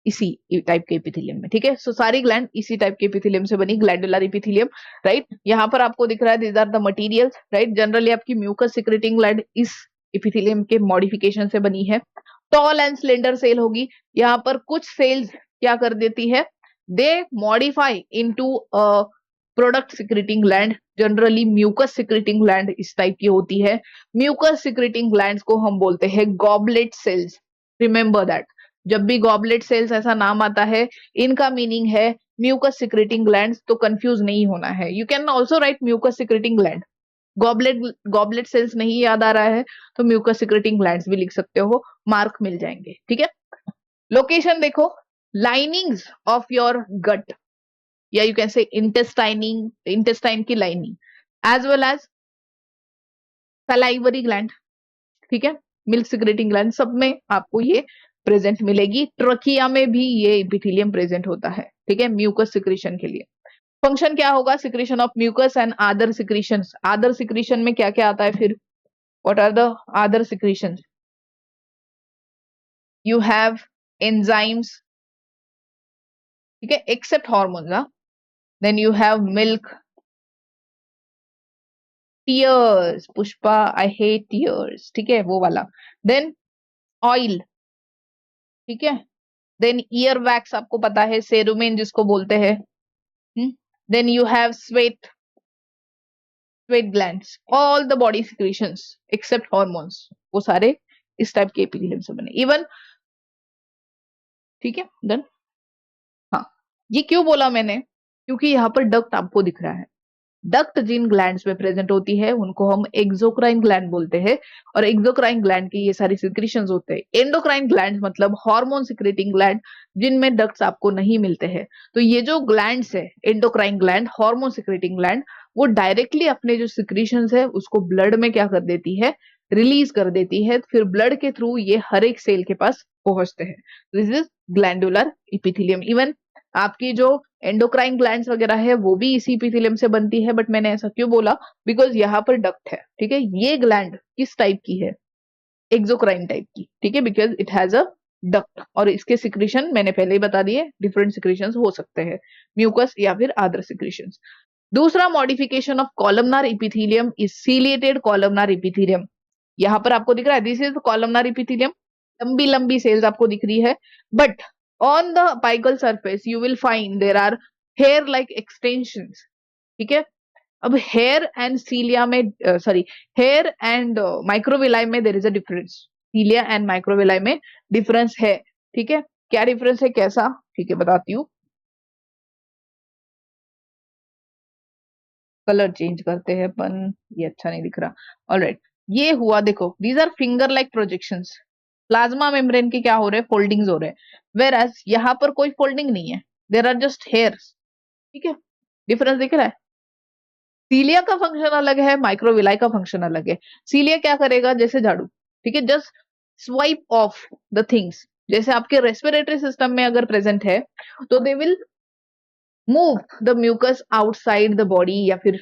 इसी टाइप के एपिथेलियम में, ठीक है। सो सारी ग्लैंड इसी टाइप के एपिथेलियम से बनी, ग्लैंडुलर एपिथेलियम, राइट। यहाँ पर आपको दिख रहा है these are the materials, right. Generally आपकी म्यूकस सिक्रेटिंग ग्लैंड इस एपिथेलियम के मॉडिफिकेशन से बनी है। टॉल एंड स्लेंडर सेल होगी, यहाँ पर कुछ सेल्स क्या कर देती है, they modify into product secreting gland, generally mucus secreting gland इस टाइप की होती है। म्यूकस सिक्रेटिंग ग्लैंड्स को हम बोलते हैं गॉबलेट सेल्स, रिमेंबर दैट। जब भी गॉबलेट सेल्स ऐसा नाम आता है, इनका मीनिंग है म्यूकस सिक्रेटिंग ग्लैंड्स, तो कंफ्यूज नहीं होना है। You can also write mucus secreting gland, goblet cells नहीं याद आ रहा है तो म्यूकस सिक्रेटिंग ग्लैंड्स भी लिख सकते हो, मार्क मिल जाएंगे, ठीक है। लोकेशन देखो, लाइनिंग्स ऑफ योर गट, या यू कैन से इंटेस्टाइन की lining, as well as salivary gland, ठीक है, मिल्क सिक्रेटिंग ग्लैंड, सब में आपको ये प्रेजेंट मिलेगी। ट्रकिया में भी ये इपिथेलियम प्रेजेंट होता है, ठीक है, म्यूकस सिक्रीशन के लिए। फंक्शन क्या होगा? Secretion of mucus and other secretions. Other secretion में क्या क्या आता है फिर? What are the other secretions? You have enzymes, ठीक है, except hormones. Then you have milk, tears, Pushpa I hate tears, ठीक है, वो वाला। देन ऑयल, ठीक है, देन ईयर वैक्स, आपको पता है, सेरुमेन जिसको बोलते हैं। Then you have sweat, sweat glands, all the body secretions except hormones, वो सारे इस टाइप के एपिथेलियम से बने। इवन, ठीक है, डन। हाँ, ये क्यों बोला मैंने? क्योंकि यहाँ पर डक्ट आपको दिख रहा है। डक्ट जिन ग्लैंड्स में प्रेजेंट होती है उनको हम एक्सोक्राइन ग्लैंड बोलते हैं, और एक्सोक्राइन ग्लैंड की ये सारी सिक्रीशंस होते हैं। एंडोक्राइन ग्लैंड मतलब हार्मोन सिक्रेटिंग ग्लैंड, जिनमें डक्ट्स आपको नहीं मिलते हैं। तो ये जो ग्लैंड्स है, endocrine gland, hormone secreting gland, वो डायरेक्टली अपने जो सिक्रीशंस है उसको ब्लड में क्या कर देती है? रिलीज कर देती है। फिर ब्लड के थ्रू ये हर एक सेल के पास पहुंचते हैं। This is glandular epithelium. Even आपकी जो एंडोक्राइन ग्लैंड्स वगैरह है वो भी इसी इपिथेलियम से बनती है, बट मैंने ऐसा क्यों बोला? बिकॉज यहाँ पर डक्ट है, ठीक है। ये ग्लैंड किस टाइप की है? एक्सोक्राइन टाइप की, ठीक है, because it has a duct. और इसके सिक्रीशन मैंने पहले ही बता दिए, डिफरेंट सिक्रीशन हो सकते हैं, म्यूकस या फिर अदर सिक्रीशन। दूसरा modification of columnar epithelium is ciliated columnar epithelium. यहाँ पर आपको दिख रहा है, दिस इज कॉलमनार इपिथेलियम, लंबी लंबी सेल्स आपको दिख रही है, but on the apical surface you will find there are hair like extensions, ठीक है। अब हेयर एंड सीलिया में, सॉरी, हेयर एंड माइक्रोविलाई में there is a difference. Cilia and microvilli में डिफरेंस है, ठीक है। क्या डिफरेंस है, कैसा? ठीक है, बताती हूँ। कलर चेंज करते हैं अपन, ये अच्छा नहीं दिख रहा। ऑलराइट, ये हुआ, देखो, these are finger like projections. Plasma membrane के क्या हो रहे हैं? फोल्डिंग्स हो रहे हैं, वेर एज यहाँ पर कोई फोल्डिंग नहीं है, देर आर जस्ट हेयर्स, ठीक है। डिफरेंस दिख रहा है? सीलिया का फंक्शन अलग है, माइक्रोविलाई का फंक्शन अलग है। सीलिया क्या करेगा? जैसे झाड़ू, ठीक है, just swipe of the things. जैसे आपके रेस्पिरेटरी सिस्टम में अगर प्रेजेंट है तो they will move the mucus outside the body या फिर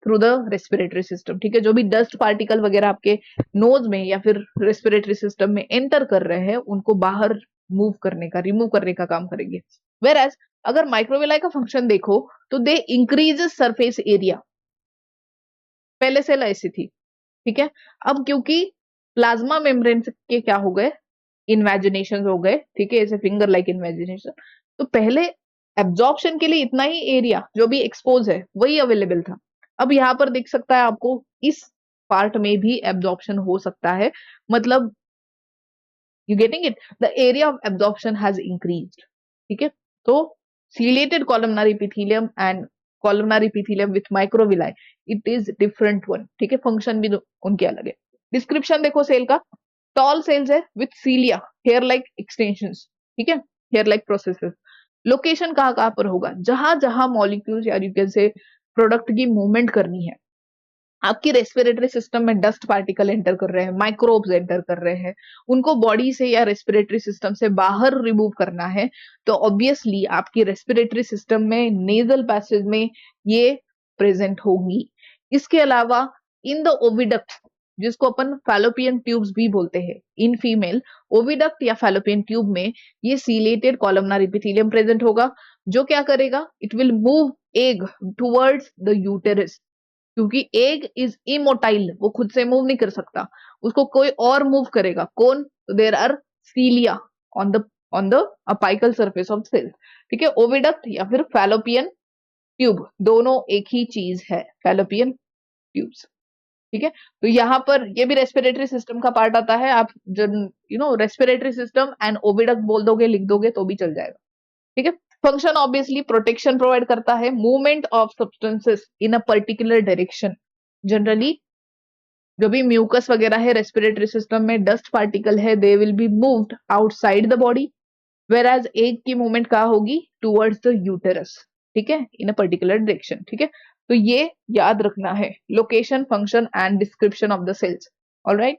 थ्रू द रेस्पिरेटरी सिस्टम, ठीक है। जो भी डस्ट पार्टिकल वगैरह आपके नोज में या फिर रेस्पिरेटरी सिस्टम में एंटर कर रहे हैं उनको बाहर मूव करने का, रिमूव करने का काम करेंगे। वेर एज अगर माइक्रोविलाई का फंक्शन देखो तो दे इंक्रीज सरफेस एरिया। पहले सेल ऐसी थी, ठीक है। अब क्योंकि प्लाज्मा मेम्ब्रेन के क्या हो गए? इन्वेजिनेशन हो गए, ठीक है, ऐसे फिंगर लाइक इन्वेजिनेशन। तो पहले एब्जॉर्प्शन के लिए इतना ही एरिया जो भी एक्सपोज है वही अवेलेबल था। अब यहाँ पर देख सकता है आपको, इस पार्ट में भी एब्जॉर्प्शन हो सकता है, मतलब you getting it, the area of absorption has increased, ठीक है। तो ciliated columnar epithelium and columnar epithelium with microvilli, it is different one, ठीक है। फंक्शन भी उनके अलग है। डिस्क्रिप्शन देखो सेल का, टॉल सेल्स है विथ सीलिया, हेयर लाइक एक्सटेंशंस, ठीक है, हेयर लाइक प्रोसेसेस। लोकेशन कहाँ कहाँ पर होगा? जहां जहां मॉलिक्यूल्स या यू कैन से प्रोडक्ट की मूवमेंट करनी है। आपकी रेस्पिरेटरी सिस्टम में डस्ट पार्टिकल एंटर कर रहे हैं, माइक्रोब्स एंटर कर रहे हैं, उनको बॉडी से या रेस्पिरेटरी सिस्टम से बाहर रिमूव करना है, तो ऑब्वियसली आपकी रेस्पिरेटरी सिस्टम में नेजल पैसेज में ये प्रेजेंट होगी। इसके अलावा इन द ओविडक्ट, जिसको अपन फैलोपियन ट्यूब्स भी बोलते हैं, इन फीमेल ओविडक्ट या फैलोपियन ट्यूब में ये सीलेटेड कॉलमनार एपिथेलियम प्रेजेंट होगा, जो क्या करेगा? It will move egg towards the uterus. क्योंकि एग इज इमोटाइल, वो खुद से मूव नहीं कर सकता, उसको कोई और मूव करेगा। कौन? तो there are cilia on the apical surface of cell, ठीक है। ओविडक्ट या फिर फैलोपियन ट्यूब, दोनों एक ही चीज है, फैलोपियन ट्यूब्स, ठीक है। तो यहाँ पर ये भी रेस्पिरेटरी सिस्टम का पार्ट आता है। आप जो रेस्पिरेटरी सिस्टम एंड ओविडक्ट बोल दोगे, लिख दोगे तो भी चल जाएगा, ठीक है। फंक्शन ऑब्वियसली प्रोटेक्शन प्रोवाइड करता है, movement of substances in a particular direction. Generally जो भी म्यूकस वगैरह है रेस्पिरेटरी सिस्टम में, डस्ट पार्टिकल है, they will be moved outside the body, whereas egg की मूवमेंट कहाँ होगी? टूवर्ड्स द यूटेरस, ठीक है, इन अ पर्टिकुलर डायरेक्शन, ठीक है। तो ये याद रखना है, location, function and description of the cells. Alright,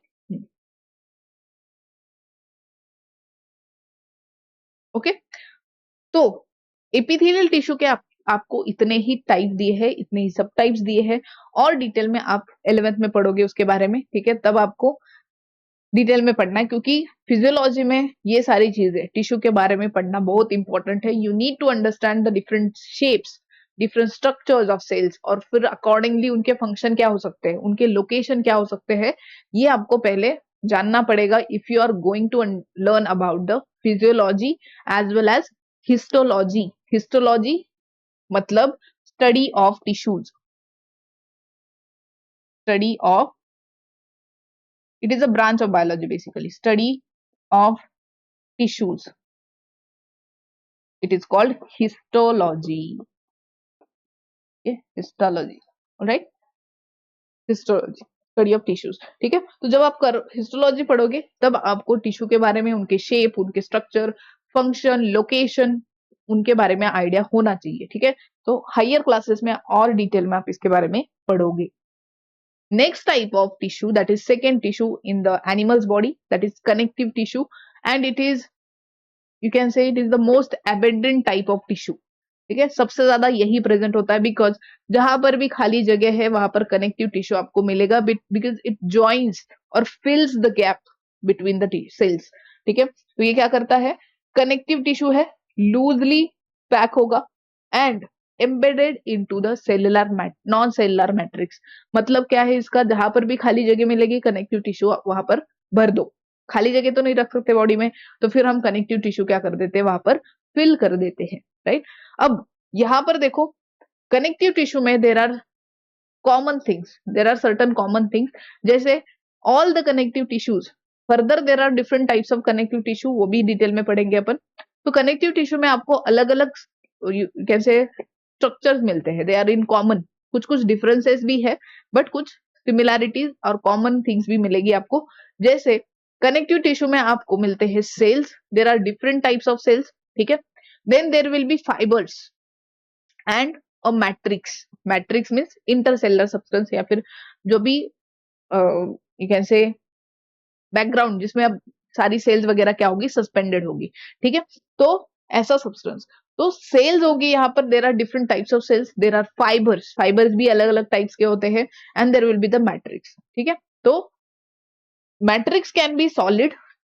okay. तो एपिथेलियल टिश्यू के आपको इतने ही टाइप दिए हैं, इतने ही सब टाइप्स दिए हैं, और डिटेल में आप 11th में पढ़ोगे उसके बारे में, ठीक है, तब आपको डिटेल में पढ़ना है, क्योंकि फिजियोलॉजी में ये सारी चीजें टिश्यू के बारे में पढ़ना बहुत इंपॉर्टेंट है। You need to understand the different shapes, different structures of cells, और फिर अकॉर्डिंगली उनके फंक्शन क्या हो सकते हैं, उनके लोकेशन क्या हो सकते हैं, ये आपको पहले जानना पड़ेगा if you are going to learn about the physiology as well as histology. Histology मतलब study of tissues, study of, it is a branch of biology, basically study of tissues, it is called histology, okay, histology, all right, histology, study of tissues, ठीक है। तो जब आप histology पढ़ोगे तब आपको tissue के बारे में, उनके शेप, उनके स्ट्रक्चर, फंक्शन, लोकेशन, उनके बारे में आइडिया होना चाहिए, ठीक है। तो हायर क्लासेस में और डिटेल में आप इसके बारे में पढ़ोगे। Next type of tissue, that is second tissue in the animal's body, that is connective tissue, and it is, you can say, it is the most abundant type of tissue, ठीक है। सबसे ज्यादा यही प्रेजेंट होता है, because जहां पर भी खाली जगह है वहां पर कनेक्टिव टिश्यू आपको मिलेगा, बिकॉज इट जॉइंस और fills the gap between the cells, ठीक है। तो ये क्या करता है, कनेक्टिव टिश्यू है, लूजली पैक होगा and embedded into the cellular non cellular matrix. मतलब क्या है इसका, जहां पर भी खाली जगह मिलेगी कनेक्टिव टिश्यू वहां पर भर दो। खाली जगह तो नहीं रख सकते बॉडी में, तो फिर हम कनेक्टिव टिश्यू क्या कर देते हैं, वहां पर फिल कर देते हैं, राइट। अब यहां पर देखो, कनेक्टिव टिश्यू में there are common things, there are certain common things, जैसे all the connective tissues, further there are different types of connective tissue, वो भी डिटेल में पढ़ेंगे अपन। तो कनेक्टिव टिश्यू में आपको अलग अलग कैसे स्ट्रक्चर्स मिलते हैं, दे आर इन कॉमन, कुछ कुछ डिफरेंसेस भी है, बट कुछ सिमिलैरिटीज और कॉमन थिंग्स भी मिलेगी आपको। जैसे कनेक्टिव टिश्यू में आपको मिलते हैं cells, there are different types of cells, ठीक है। Then there will be fibres and a matrix. Matrix means intercellular substance, या फिर जो भी यू कैन से बैकग्राउंड, जिसमें अब सारी सेल्स वगैरह क्या होगी, सस्पेंडेड होगी, ठीक है। तो ऐसा सब्सटेंस, तो सेल्स होगी यहाँ पर, there are different types of cells, there are fibres, fibres भी अलग अलग टाइप्स के होते हैं, and there will be the matrix, ठीक है। तो मैट्रिक्स कैन बी सॉलिड,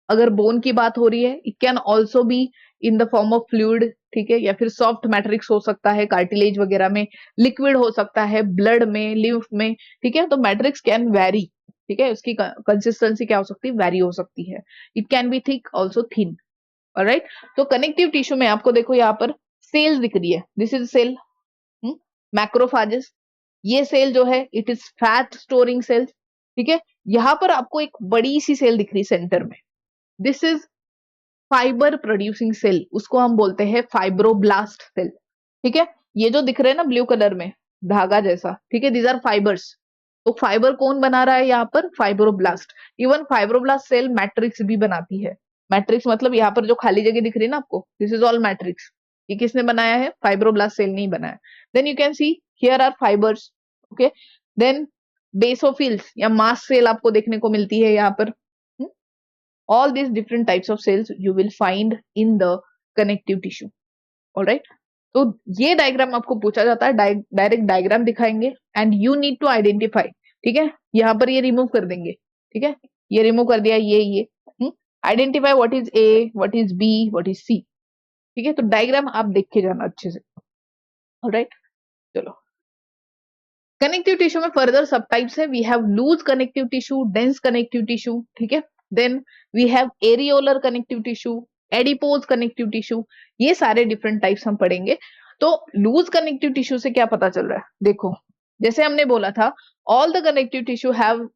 अगर बोन की बात हो रही है, it can also be in the form of fluid, ठीक है, या फिर सॉफ्ट मैट्रिक्स हो सकता है, कार्टिलेज वगैरह में, लिक्विड हो सकता है, ब्लड में, लिम्फ में, ठीक है। तो मैट्रिक्स कैन वेरी, ठीक है, उसकी कंसिस्टेंसी क्या हो सकती है, वेरी हो सकती है। It can be thick also thin, alright. तो कनेक्टिव टिश्यू में आपको देखो यहाँ पर सेल्स दिख रही है, दिस इज सेल, मैक्रोफाजेस, ये सेल जो है it is fat storing cells, ठीक है। यहां पर आपको एक बड़ी सी सेल दिख रही है सेंटर में, this is fibre producing cell, उसको हम बोलते हैं फाइब्रोब्लास्ट सेल, ठीक है। ये जो दिख रहे हैं ना ब्लू कलर में धागा जैसा, ठीक है, दीज आर फाइबर्स। तो फाइबर कौन बना रहा है यहाँ पर, fibroblast. Even fibroblast cell matrix भी बनाती है। मैट्रिक्स मतलब यहाँ पर जो खाली जगह दिख रही है ना आपको, दिस इज ऑल मैट्रिक्स। ये किसने बनाया है, फाइब्रोब्लास्ट सेल नहीं बनाया। Then you can see here are fibres, okay. Then basophils या मास्ट सेल आपको देखने को मिलती है यहाँ पर। All these different types of cells you will find in the connective tissue, all right। तो ये डायग्राम आपको पूछा जाता है, डायरेक्ट डायग्राम दिखाएंगे and you need to identify, ठीक है। यहाँ पर ये रिमूव कर देंगे, ठीक है, ये रिमूव कर दिया, ये identify what is A, what is B, what is C, ठीक है। तो डायग्राम आप देख के जाना अच्छे से, ऑलराइट। चलो, कनेक्टिव टिश्यू में फर्दर सब टाइप्स है, we have loose connective tissue, dense connective tissue, ठीक है। Then we have areolar connective tissue, adipose connective tissue, ये सारे डिफरेंट टाइप्स हम पढ़ेंगे। तो लूज कनेक्टिव टिश्यू से क्या पता चल रहा है, देखो जैसे हमने बोला था, all the connective tissue have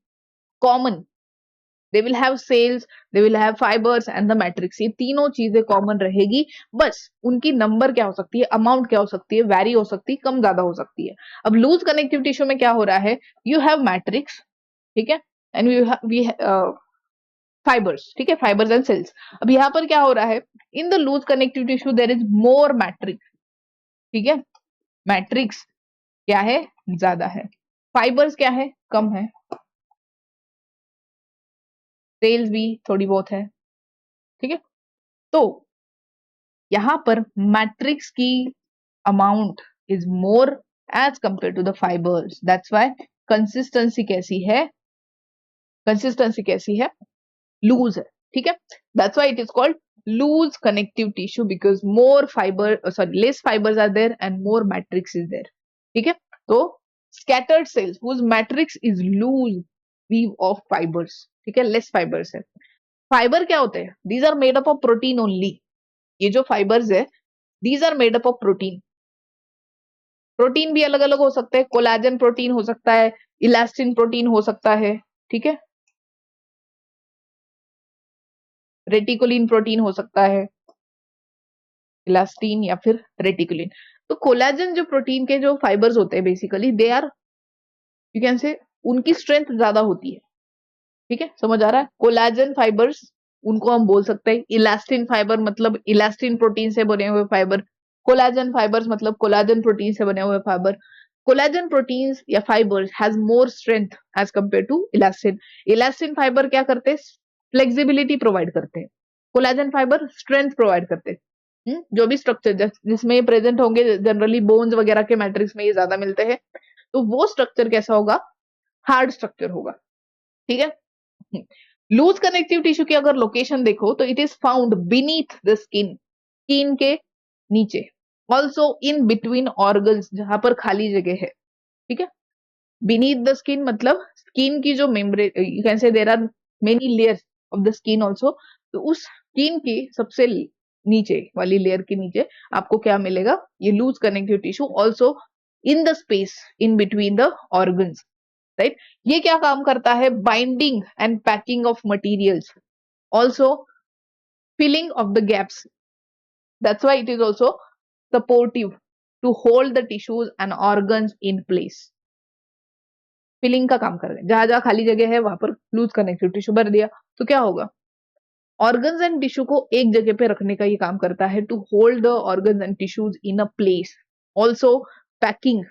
common, they will have cells, they will have fibres and the matrix, ये तीनों चीजें कॉमन रहेगी, बस उनकी नंबर क्या हो सकती है, अमाउंट क्या हो सकती है, वैरी हो सकती है, कम ज्यादा हो सकती है। अब लूज कनेक्टिव टिश्यू में क्या हो रहा है, यू हैव मैट्रिक्स, ठीक है, एंड वी फाइबर्स, ठीक है, फाइबर्स एंड सेल्स। अब यहाँ पर क्या हो रहा है, in the loose connective tissue there is more matrix, ठीक है। मैट्रिक्स क्या है, ज्यादा है, फाइबर्स क्या है, कम है, सेल्स भी थोड़ी बहुत है, ठीक है। तो यहां पर मैट्रिक्स की amount is more as compare to the fibres, that's why consistency कैसी है, कंसिस्टेंसी कैसी है, लूज है, ठीक है। That's why it is called loose connective tissue because more fibre sorry less fibres are there and more matrix is there, ठीक है। तो scattered cells whose matrix is loose weave of fibres, ठीक है, less fibres है। Fibre क्या होते हैं, these are made up of protein only, ये जो फाइबर्स है these are made up of protein, protein भी अलग अलग हो सकते हैं, कोलाजन प्रोटीन हो सकता है, इलास्टिन प्रोटीन हो सकता है, ठीक है, रेटिकुलिन प्रोटीन हो सकता है, इलास्टिन या फिर रेटिकुलिन। तो कोलाजन जो प्रोटीन के जो फाइबर्स होते हैं basically they are you can say उनकी स्ट्रेंथ ज्यादा होती है, ठीक है, समझ आ रहा है। कोलाजन फाइबर्स उनको हम बोल सकते हैं, इलास्टिन फाइबर मतलब इलास्टिन प्रोटीन से बने हुए फाइबर, कोलाजन फाइबर्स मतलब कोलाजन प्रोटीन से बने हुए फाइबर। कोलाजन प्रोटीन्स या fibres has more strength as compare to elastin. Elastin fibre क्या करते हैं, फ्लेक्सिबिलिटी प्रोवाइड करते हैं, कोलाजन फाइबर स्ट्रेंथ प्रोवाइड करते हैं। जो भी स्ट्रक्चर जिसमें ये प्रेजेंट होंगे, जनरली बोन्स वगैरह के मैट्रिक्स में ये ज्यादा मिलते हैं, तो वो स्ट्रक्चर कैसा होगा, हार्ड स्ट्रक्चर होगा, ठीक है। लूज कनेक्टिव टिश्यू की अगर लोकेशन देखो तो it is found beneath the skin, skin के नीचे, ऑल्सो इन बिटवीन ऑर्गन्स जहां पर खाली जगह है, ठीक है। बीनीथ द स्किन मतलब स्किन की जो membrane, you can say there are many layers of the skin also, तो उस स्किन की सबसे नीचे वाली लेयर के नीचे आपको क्या मिलेगा, ये loose connective tissue, also in the space in between the organs, right. ये क्या काम करता है, binding and packing of materials, also filling of the gaps, that's why it is also supportive to hold the tissues and organs in place. Filling का काम कर रहे हैं, जहां जहां खाली जगह है वहां पर लूज कनेक्टिव टिश्यू भर दिया तो क्या होगा, ऑर्गन्स एंड टिश्यू को एक जगह पे रखने का ये काम करता है, to hold the organs and tissues in a place, also packing,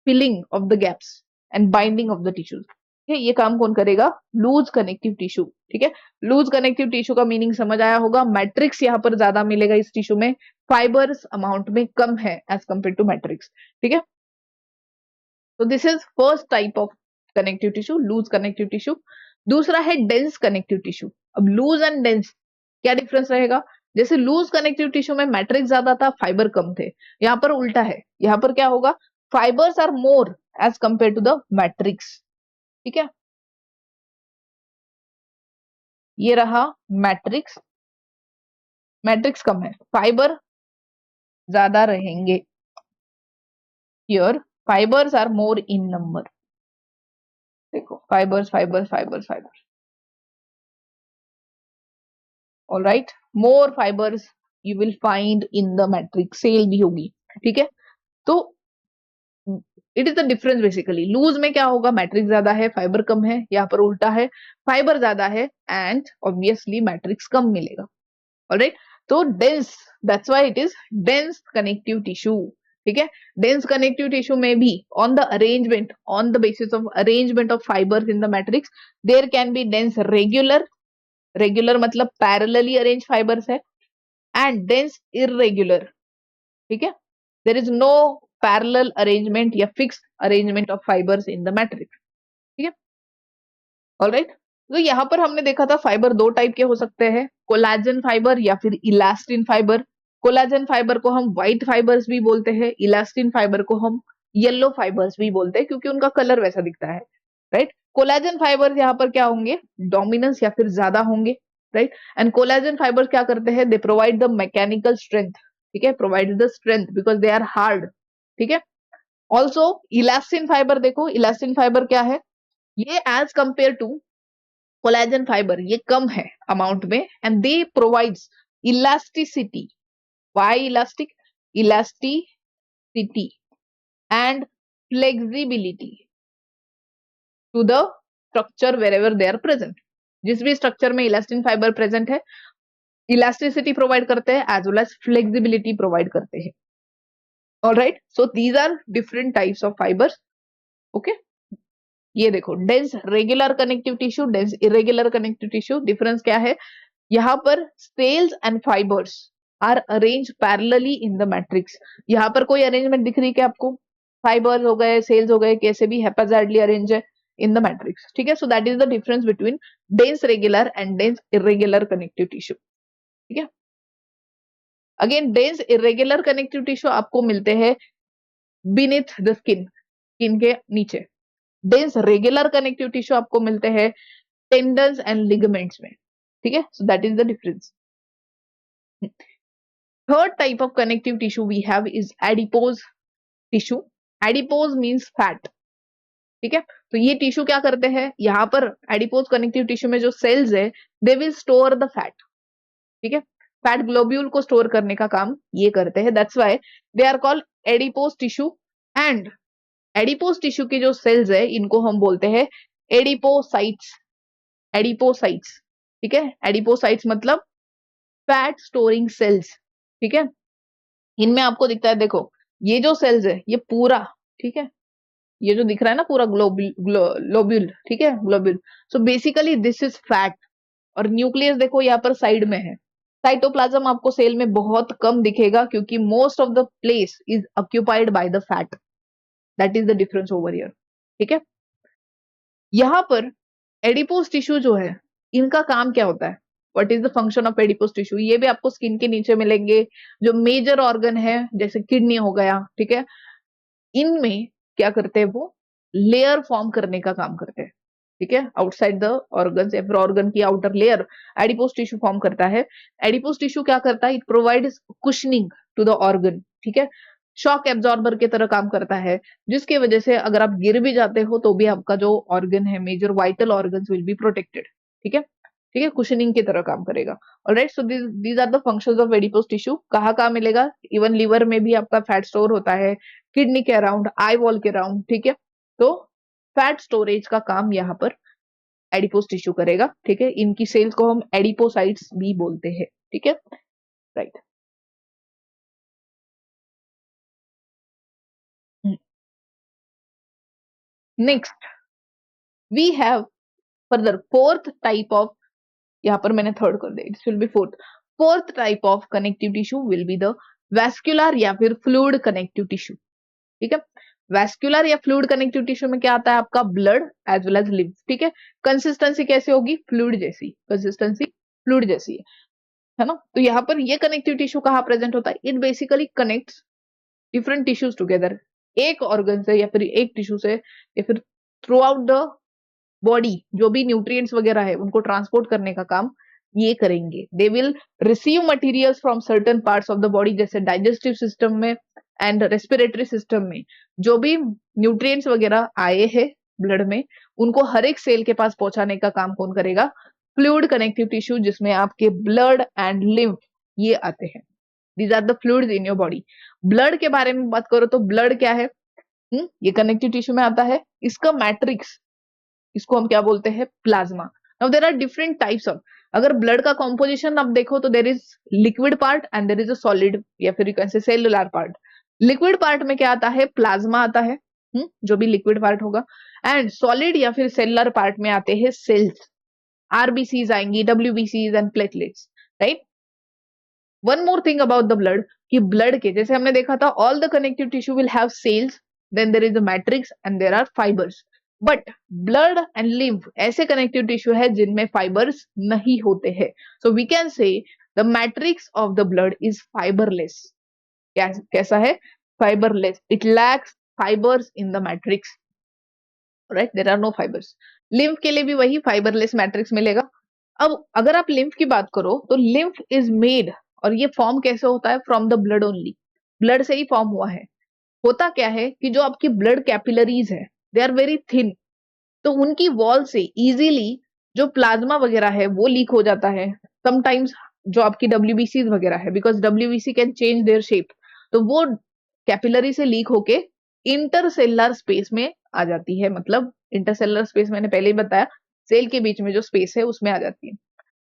filling of the gaps and binding of the tissues, ठीक है। ये काम कौन करेगा, लूज कनेक्टिव टिश्यू, ठीक है। लूज कनेक्टिव टिश्यू का मीनिंग समझ आया होगा, मैट्रिक्स यहाँ पर ज्यादा मिलेगा इस टिश्यू में, फाइबर्स अमाउंट में कम है एज कंपेयर टू मैट्रिक्स, ठीक है। तो this is first type of connective tissue, loose connective tissue. दूसरा है डेंस कनेक्टिव टिश्यू। अब लूज एंड डेंस क्या डिफरेंस रहेगा, जैसे लूज कनेक्टिव टिश्यू में मैट्रिक्स ज्यादा था, फाइबर कम थे, यहाँ पर उल्टा है, यहाँ पर क्या होगा, fibres are more as compare to the matrix, ठीक है। ये रहा मैट्रिक्स, मैट्रिक्स कम है, फाइबर ज्यादा रहेंगे, here fibres are more in number, देखो fibres fibres fibres fibres, all right, more fibres you will find in the matrix, cell भी होगी, ठीक है। तो it is the difference basically, loose में क्या होगा, मैट्रिक्स ज्यादा है, फाइबर कम है, यहाँ पर उल्टा है, फाइबर ज्यादा है एंड ऑब्वियसली मैट्रिक्स कम मिलेगा, ऑलराइट। तो dense, that's why it is dense connective tissue, ठीक है। डेंस कनेक्टिव टिश्यू में भी on the arrangement, on the basis of arrangement of fibres in the matrix, there can be dense regular, regular मतलब parallelly arrange fibres है, and dense irregular, ठीक है। There is no parallel arrangement या fixed arrangement of fibres in the matrix, ठीक है, alright. तो यहाँ पर हमने देखा था फाइबर दो टाइप के हो सकते हैं, कोलाजन फाइबर या फिर इलास्टिन फाइबर। कोलाजन फाइबर को हम व्हाइट फाइबर्स भी बोलते हैं, इलास्टिन फाइबर को हम येलो फाइबर्स भी बोलते हैं क्योंकि उनका कलर वैसा दिखता है, राइट। कोलाजन फाइबर यहाँ पर क्या होंगे, डोमिनेंस या फिर ज्यादा होंगे, राइट। एंड कोलाजन फाइबर क्या करते हैं, they provide the mechanical strength, ठीक है, provide the strength because they are hard, ठीक है। ऑल्सो इलास्टिन फाइबर, देखो इलास्टिन फाइबर क्या है, ये as compare to collagen fibre ये कम है अमाउंट में, and they provides elasticity, why elastic, elasticity and flexibility to the structure wherever they are present, जिस भी स्ट्रक्चर में इलास्टिन फाइबर प्रेजेंट है, इलास्टिसिटी प्रोवाइड करते हैं as well as flexibility provide करते हैं, alright. So these are different types of fibres, okay ये देखो dense regular connective tissue, dense irregular connective tissue, difference क्या है? यहाँ पर cells and fibres are arrange parallelly in the matrix. यहाँ पर कोई अरेंजमेंट दिख रही है क्या आपको? फाइबर्स हो गए, सेल्स हो गए, कैसे भी हैप्पैज़ाइडली अरेंज है इन द मैट्रिक्स, ठीक है। So that is the difference between dense regular and dense irregular connective tissue, ठीक है। Again dense irregular connective tissue आपको मिलते हैं बीनीथ द स्किन, स्किन के नीचे। डेंस रेगुलर कनेक्टिव टिश्यू आपको मिलते हैं टेंडन्स एंड लिगामेंट्स में, ठीक है। So that is the difference. Third type of connective tissue we have is adipose tissue. Adipose means fat, ठीक है। तो ये टिश्यू क्या करते हैं? यहाँ पर एडिपोज कनेक्टिव टिश्यू में जो सेल्स है they will store the fat, ठीक है। फैट ग्लोब्यूल को स्टोर करने का काम ये करते हैं, that's why they are called adipose tissue. And adipose tissue की जो सेल्स है इनको हम बोलते हैं एडिपोसाइट्स, एडिपोसाइट्स, ठीक है। एडिपोसाइट्स मतलब फैट स्टोरिंग सेल्स, ठीक है। इनमें आपको दिखता है, देखो ये जो सेल्स है ये पूरा, ठीक है, ये जो दिख रहा है ना पूरा ग्लोब्यूल, ठीक है, globule. So basically this is fat. और न्यूक्लियस देखो यहाँ पर साइड में है। साइटोप्लाज्म आपको सेल में बहुत कम दिखेगा क्योंकि most of the place is occupied by the fat, that is the difference over here, ठीक है। यहाँ पर एडिपोज टिश्यू जो है इनका काम क्या होता है? What is the function of adipose tissue? ये भी आपको स्किन के नीचे मिलेंगे। जो मेजर ऑर्गन है जैसे किडनी हो गया, ठीक है, इनमें क्या करते हैं? वो लेयर फॉर्म करने का काम करते हैं, ठीक है। आउटसाइड द ऑर्गन, या फिर ऑर्गन की outer layer adipose tissue form करता है। एडिपोज टिश्यू क्या करता है? It provides cushioning to the organ, ठीक है। शॉक एब्जॉर्बर की तरह काम करता है, जिसकी वजह से अगर आप गिर भी जाते हो तो भी आपका जो ऑर्गन है, major vital organs will be protected, ठीक है, ठीक है, कुशनिंग की तरह काम करेगा। Alright, so these are the functions of adipose tissue. कहाँ कहाँ मिलेगा? इवन लिवर में भी आपका फैट स्टोर होता है, किडनी के अराउंड, आई वॉल के अराउंड, ठीक है। तो फैट स्टोरेज का काम यहाँ पर एडिपोज टिश्यू करेगा, ठीक है। इनकी सेल्स को हम एडिपोसाइट्स भी बोलते हैं, ठीक है, right. Next we have further fourth type of, यहाँ पर मैंने थर्ड कर दिया, it's will be fourth. Fourth type of connective tissue will be the vascular या फिर फ्लूइड कनेक्टिव टिश्यू, ठीक है। वैस्कुलर या फ्लूइड कनेक्टिव टिश्यू में क्या आता है? आपका blood as well as lymph, ठीक है। कंसिस्टेंसी कैसे होगी? फ्लूइड जैसी, कंसिस्टेंसी फ्लूइड जैसी है ना। तो यहाँ पर ये कनेक्टिव टिश्यू कहाँ प्रेजेंट होता है? It basically connects different tissues together, एक ऑर्गन से या फिर एक टिश्यू से या फिर थ्रू आउट द बॉडी जो भी न्यूट्रिएंट्स वगैरह है उनको ट्रांसपोर्ट करने का काम ये करेंगे। They will receive materials from certain parts of the body, जैसे डाइजेस्टिव सिस्टम में एंड रेस्पिरेटरी सिस्टम में जो भी न्यूट्रिएंट्स वगैरह आए हैं ब्लड में, उनको हर एक सेल के पास पहुंचाने का काम कौन करेगा? फ्लूइड कनेक्टिव टिश्यू, जिसमें आपके ब्लड एंड लिम्फ ये आते हैं। These are the fluids in your body. Blood के बारे में बात करो तो ब्लड क्या है? ये कनेक्टिव टिश्यू में आता है। इसका मैट्रिक्स, इसको हम क्या बोलते हैं? Plasma. Now there are different types of, अगर ब्लड का कॉम्पोजिशन आप देखो तो there is liquid part and there is a solid या फिर you can say cellular part. Liquid part में क्या आता है? प्लाज्मा आता है, जो भी लिक्विड पार्ट होगा। एंड सॉलिड या फिर सेलुलर पार्ट में आते हैं सेल्स, आरबीसीज आएंगी, डब्ल्यूबीसीज and platelets, right. One more thing about the blood, कि ब्लड के जैसे हमने देखा था all the connective tissue will have cells, then there is a matrix and there are fibres. But blood and lymph ऐसे connective tissue है जिनमें fibres नहीं होते हैं। So we can say the matrix of the blood is fibreless. कैसा है? Fibreless. It lacks fibres in the matrix, right, there are no fibres. Lymph के लिए भी वही फाइबरलेस मैट्रिक्स मिलेगा। अब अगर आप लिम्फ की बात करो तो लिम्फ इज मेड, और ये फॉर्म कैसे होता है? From the blood only, blood से ही फॉर्म हुआ है। होता क्या है कि जो आपकी ब्लड कैपिलरीज है दे आर वेरी थिन, तो उनकी वॉल से इजीली जो प्लाज्मा वगैरह है वो लीक हो जाता है। समटाइम्स जो आपकी डब्ल्यूबीसी वगैरह है, because WBC can change their shape, तो वो कैपिलरी से लीक होके इंटरसेलुलर स्पेस में आ जाती है। मतलब इंटरसेलुलर स्पेस मैंने पहले ही बताया, सेल के बीच में जो स्पेस है उसमें आ जाती है।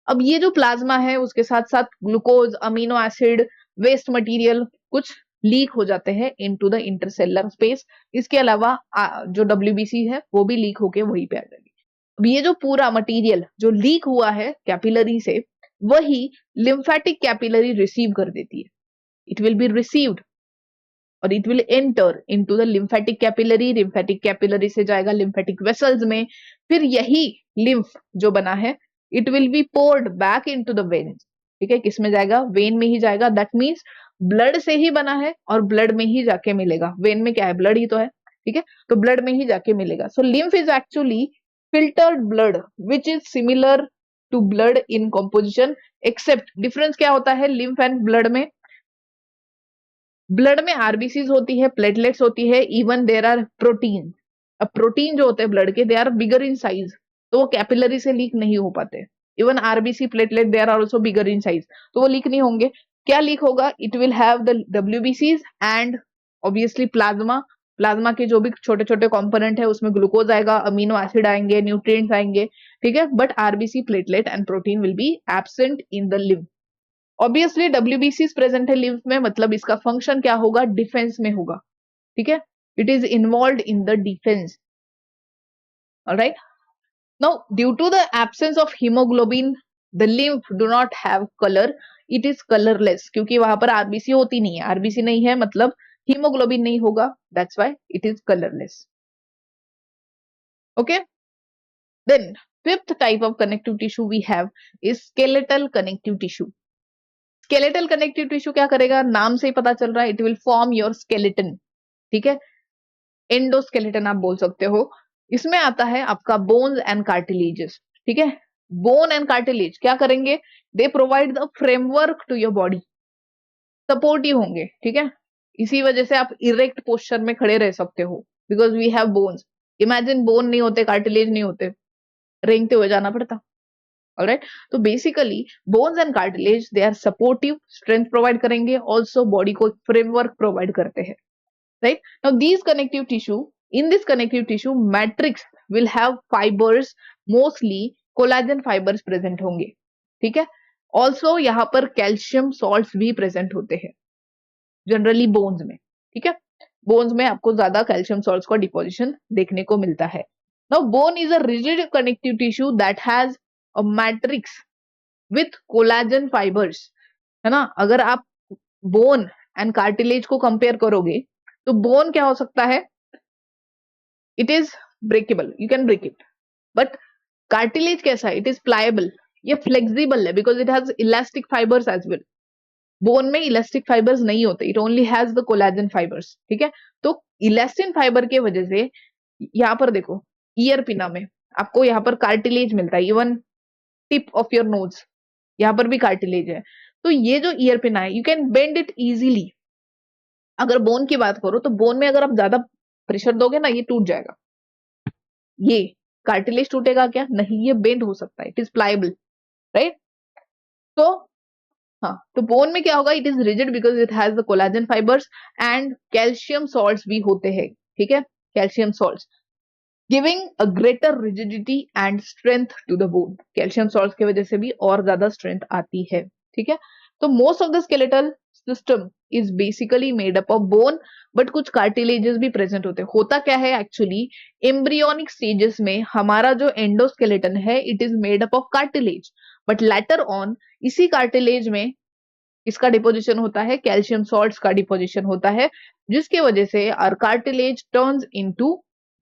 अब ये जो प्लाज्मा है उसके साथ साथ glucose, amino acid, waste material, कुछ लीक हो जाते हैं इनटू द इंटरसेलुलर स्पेस। इसके अलावा जो WBC है वो भी लीक होके वहीं पे आ जाएगी। अब ये जो पूरा मटेरियल जो लीक हुआ है कैपिलरी से, वही लिम्फेटिक कैपिलरी रिसीव कर देती है। इट विल बी रिसीव्ड और it will enter into the lymphatic capillary. Lymphatic capillary से जाएगा लिम्फेटिक वेसल्स में, फिर यही लिम्फ जो बना है it will be poured back into the vein. ठीक है, किस में जाएगा? वेन में ही जाएगा। दैट मीन्स ब्लड से ही बना है और ब्लड में ही जाके मिलेगा। वेन में क्या है? ब्लड ही तो है। ठीक है, तो ब्लड में ही जाके मिलेगा। So lymph is actually filtered blood which is similar to blood in composition, except difference क्या होता है लिम्फ एंड ब्लड में? ब्लड में आरबीसीज होती है, प्लेटलेट्स होती है, इवन देर आर प्रोटीन। अब प्रोटीन जो होते हैं ब्लड के, they are bigger in size, तो वो कैपिलरी से लीक नहीं हो पाते। Even RBC platelet they are also bigger in size, तो वो लीक नहीं होंगे। क्या लीक होगा? It will have the WBCs and obviously plasma. Plasma के जो भी छोटे छोटे कंपोनेंट है उसमें ग्लूकोज आएगा, अमीनो एसिड आएंगे, न्यूट्रिएंट्स आएंगे। ठीक है, but RBC platelet and protein will be absent in the lymph. Obviously WBCs present है लिम्फ में, मतलब इसका फंक्शन क्या होगा? डिफेंस में होगा। ठीक है, it is involve in the defence. Alright, now due to the absence of haemoglobin the lymph do not have colour, it is colourless, क्योंकि वहां पर आरबीसी होती नहीं है। आरबीसी नहीं है मतलब हीमोग्लोबिन नहीं होगा, that's why it is colourless. Okay, then fifth type of connective tissue we have is skeletal connective tissue. Skeletal connective tissue क्या करेगा? नाम से ही पता चल रहा है, it will form your skeleton. ठीक है, एंडोस्केलेटन आप बोल सकते हो। इसमें आता है आपका बोन्स एंड कार्टिलेजेस। ठीक है, बोन एंड कार्टिलेज क्या करेंगे? They provide the framework to your body, supportive होंगे। ठीक है, इसी वजह से आप इरेक्ट पोस्चर में खड़े रह सकते हो, because we have bones. Imagine bone नहीं होते, कार्टिलेज नहीं होते, रेंगते हुए जाना पड़ता। ऑलराइट, तो basically bones and cartilage they are supportive, strength provide करेंगे, ऑल्सो बॉडी को फ्रेमवर्क प्रोवाइड करते हैं। Right, now these connective tissue, in this connective tissue matrix will have fibers, mostly collagen fibers present होंगे। ठीक है, also यहाँ पर calcium salts भी प्रेजेंट होते हैं जनरली बोन्स में। ठीक है, बोन्स में आपको ज्यादा कैल्शियम सॉल्ट्स का डिपोजिशन देखने को मिलता है। Now bone is a rigid connective tissue that has a matrix with collagen fibres, है ना। अगर आप बोन एंड कार्टिलेज को कंपेयर करोगे तो बोन क्या हो सकता है? It is breakable, you can break it. But cartilage कैसा है? इट इज प्लायबल, ये फ्लेक्सिबल है, because it has elastic fibres as well. Bone में इलास्टिक फाइबर्स नहीं होते, it only has the collagen fibres. ठीक है, तो इलास्टिन फाइबर की वजह से यहाँ पर देखो, ईयर पिना में आपको यहाँ पर कार्टिलेज मिलता है, even tip of your nose यहाँ पर भी कार्टिलेज है। तो ये जो ईयर पिना है, you can bend it easily. अगर बोन की बात करो तो बोन में अगर आप ज्यादा प्रेशर दोगे ना, ये टूट जाएगा। ये कार्टिलेज टूटेगा क्या? नहीं, ये बेंड हो सकता है, इट इज प्लायबल। राइट, तो हाँ, तो बोन में क्या होगा? It is rigid because it has the collagen fibres and calcium salts भी होते हैं। ठीक है, calcium salts giving a greater rigidity and strength to the bone. Calcium salts की वजह से भी और ज्यादा स्ट्रेंथ आती है। ठीक है, तो most of the skeletal system is basically made up of bone, but कुछ कार्टिलेजेस भी प्रेजेंट होते हैं। होता क्या है एक्चुअली, एम्ब्रियोनिक स्टेजेस में हमारा जो एंडोस्केलेटन है it is made up of cartilage, but later on इसी कार्टिलेज में इसका डिपोजिशन होता है, कैल्शियम सॉल्ट्स का डिपोजिशन होता है, जिसकी वजह से our cartilage turns into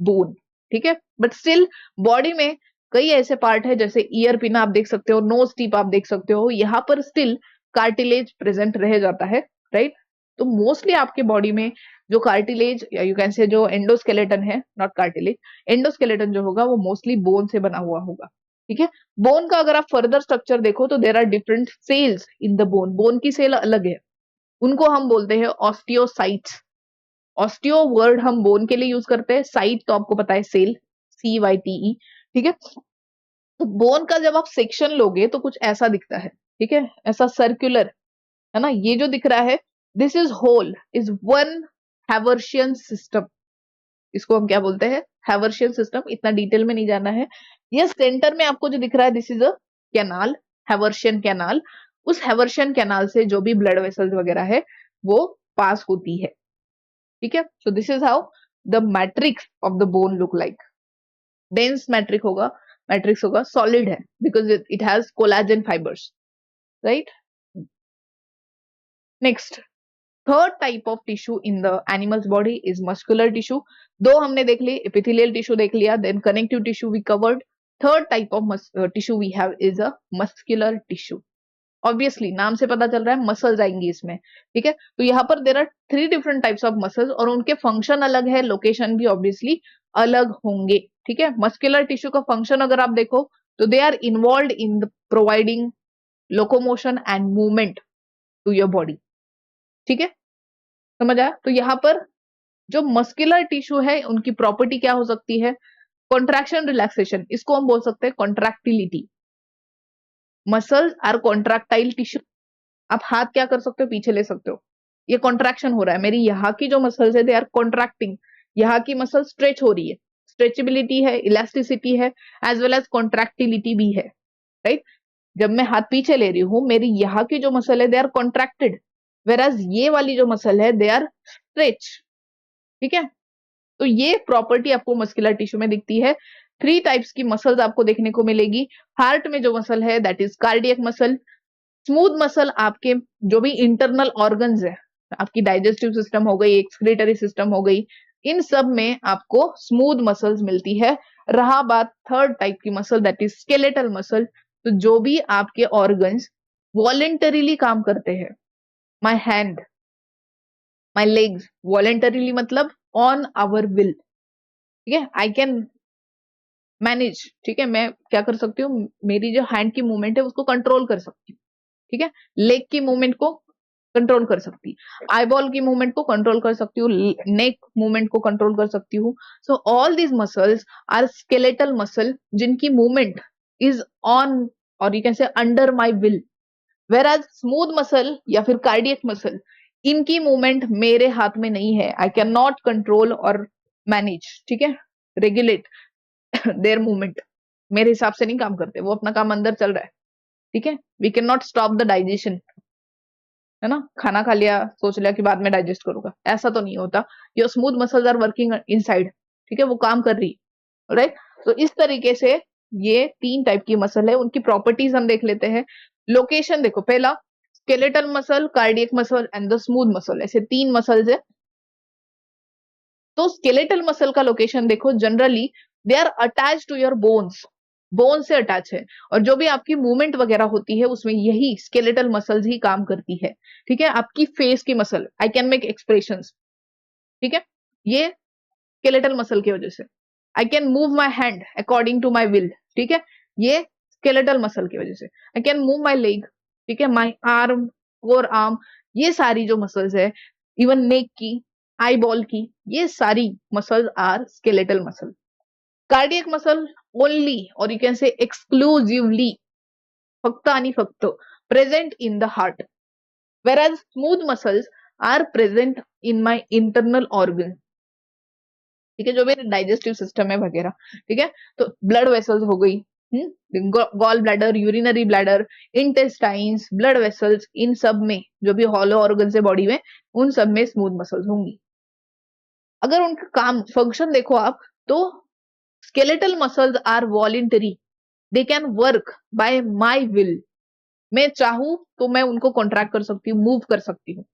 bone. ठीक है, बट स्टिल बॉडी में कई ऐसे पार्ट है, जैसे ईयर पिना आप देख सकते हो, नोज टिप आप देख सकते हो, यहाँ पर स्टिल कार्टिलेज प्रेजेंट रह जाता है। राइट, तो मोस्टली आपके बॉडी में जो कार्टिलेज या यू कैन से जो एंडोस्केलेटन है, नॉट कार्टिलेज, एंडोस्केलेटन जो होगा वो मोस्टली बोन से बना हुआ होगा। ठीक है, बोन का अगर आप फर्दर स्ट्रक्चर देखो तो there are different cells in the bone. Bone की सेल अलग है, उनको हम बोलते हैं ऑस्टियोसाइट्स। ऑस्टियो वर्ड हम बोन के लिए यूज करते हैं, साइट तो आपको पता है सेल, CYTE। ठीक है, तो बोन का जब आप सेक्शन लोगे तो कुछ ऐसा दिखता है। ठीक है, ऐसा सर्कुलर, है ना। ये जो दिख रहा है, this is whole is one Haversian system. इसको हम क्या बोलते हैं? Haversian system. इतना डिटेल में नहीं जाना है। ये सेंटर में आपको जो दिख रहा है, this is a canal, Haversian canal. उस हैवर्शियन कैनाल से जो भी ब्लड वेसल्स वगैरह है वो पास होती है, ठीक है। So this is how the matrix of the bone look like. Dense matrix होगा, सॉलिड है because it has collagen fibres, right. Next, third type of tissue in the animals body is muscular tissue. दो हमने देख ली, epithelial tissue देख लिया, then connective tissue we covered. Third type of tissue we have is a muscular tissue. Obviously नाम से पता चल रहा है मसल्स आएंगी इसमें, ठीक है। तो यहाँ पर there are 3 different types of muscles और उनके फंक्शन अलग है, लोकेशन भी ऑब्वियसली अलग होंगे, ठीक है। मस्कुलर टिश्यू का फंक्शन अगर आप देखो तो they are involve in providing locomotion and movement to your body, ठीक है, समझ आया। तो यहाँ पर जो मस्कुलर टिश्यू है उनकी प्रॉपर्टी क्या हो सकती है, कॉन्ट्रैक्शन रिलैक्सेशन, इसको हम बोल सकते हैं contractility. Muscles are contractile tissue. आप हाथ क्या कर सकते हो, पीछे ले सकते हो, ये कॉन्ट्रैक्शन हो रहा है, मेरी यहाँ की जो मसल्स है दे आर कॉन्ट्रैक्टिंग, यहाँ की मसल स्ट्रेच हो रही है, स्ट्रेचेबिलिटी है, इलास्टिसिटी है, एज वेल एज कॉन्ट्रैक्टिलिटी भी है, राइट। जब मैं हाथ पीछे ले रही हूँ, मेरी यहाँ की जो मसल है दे आर कॉन्ट्रैक्टेड, वेराज ये वाली जो मसल है दे आर स्ट्रेच, ठीक है। तो ये प्रॉपर्टी आपको मस्कुलर टिश्यू में दिखती है। 3 टाइप्स की मसल्स आपको देखने को मिलेगी। हार्ट में जो मसल है that is cardiac muscle. Smooth muscle आपके जो भी इंटरनल ऑर्गन्स है, आपकी डाइजेस्टिव सिस्टम हो गई, एक्सक्रीटरी सिस्टम हो गई, इन सब में आपको स्मूथ मसल्स मिलती है। रहा बात थर्ड टाइप की muscle that is skeletal muscle, तो जो भी आपके ऑर्गन्स वॉलेंटरीली काम करते हैं, my hand, my legs, voluntarily मतलब ऑन आवर विल, ठीक है, आई कैन मैनेज, ठीक है, मैं क्या कर सकती हूँ, मेरी जो हैंड की मूवमेंट है उसको कंट्रोल कर सकती हूँ, ठीक है, लेग की मूवमेंट को कंट्रोल कर सकती, आईबॉल की मूवमेंट को कंट्रोल कर सकती हूँ, नेक मूवमेंट को कंट्रोल कर सकती हूँ। So all these muscles are skeletal muscle जिनकी मूवमेंट इज ऑन और you can say under my will, whereas smooth muscle या फिर कार्डियक मसल, इनकी मूवमेंट मेरे हाथ में नहीं है, आई कैन नॉट कंट्रोल और मैनेज, ठीक है, रेगुलेट देयर मूवमेंट, मेरे हिसाब से नहीं काम करते, वो अपना काम अंदर चल रहा है, ठीक है। We can not stop the digestion, है ना, खाना खा लिया सोच लिया कि बाद में डाइजेस्ट करूंगा, ऐसा तो नहीं होता। Your smooth muscles are working inside, ठीक है, वो काम कर रही है, राइट। तो इस तरीके से ये 3 टाइप की मसल है, उनकी प्रॉपर्टीज हम देख लेते हैं। लोकेशन देखो, पहला skeletal muscle, cardiac muscle and the smooth muscle, ऐसे 3 मसल्स है। तो स्केलेटल मसल का लोकेशन देखो, generally they are attach to your bones, bone से अटैच है, और जो भी आपकी मूवमेंट वगैरह होती है उसमें यही स्केलेटल मसल्स ही काम करती है, ठीक है। आपकी फेस की muscle, I can make expressions, ठीक है, ये स्केलेटल मसल की वजह से। I can move my hand according to my will, ठीक है, ये स्केलेटल मसल की वजह से। I can move my leg, ठीक है, माई आर्म, फोर आर्म, ये सारी जो मसल्स है, इवन नेक की, आई बॉल की, ये सारी muscles are skeletal muscle. Cardiac muscle only और यू कैन से एक्सक्लूसिवली, फक्त आणि फक्त present in the heart, whereas smooth muscles are present in my internal organ, ठीक है, जो मेरे डाइजेस्टिव सिस्टम है वगैरह, ठीक है। तो ब्लड वेसल्स हो गई, gall bladder, urinary bladder, intestines, blood vessels, इन सब में जो भी हॉलो ऑर्गन है बॉडी में, उन सब में स्मूथ मसल्स होंगी। अगर उनका काम फंक्शन देखो आप, तो skeletal muscles are voluntary, they can work by my will, मैं चाहूं तो मैं उनको कॉन्ट्रैक्ट कर सकती हूँ, मूव कर सकती हूँ।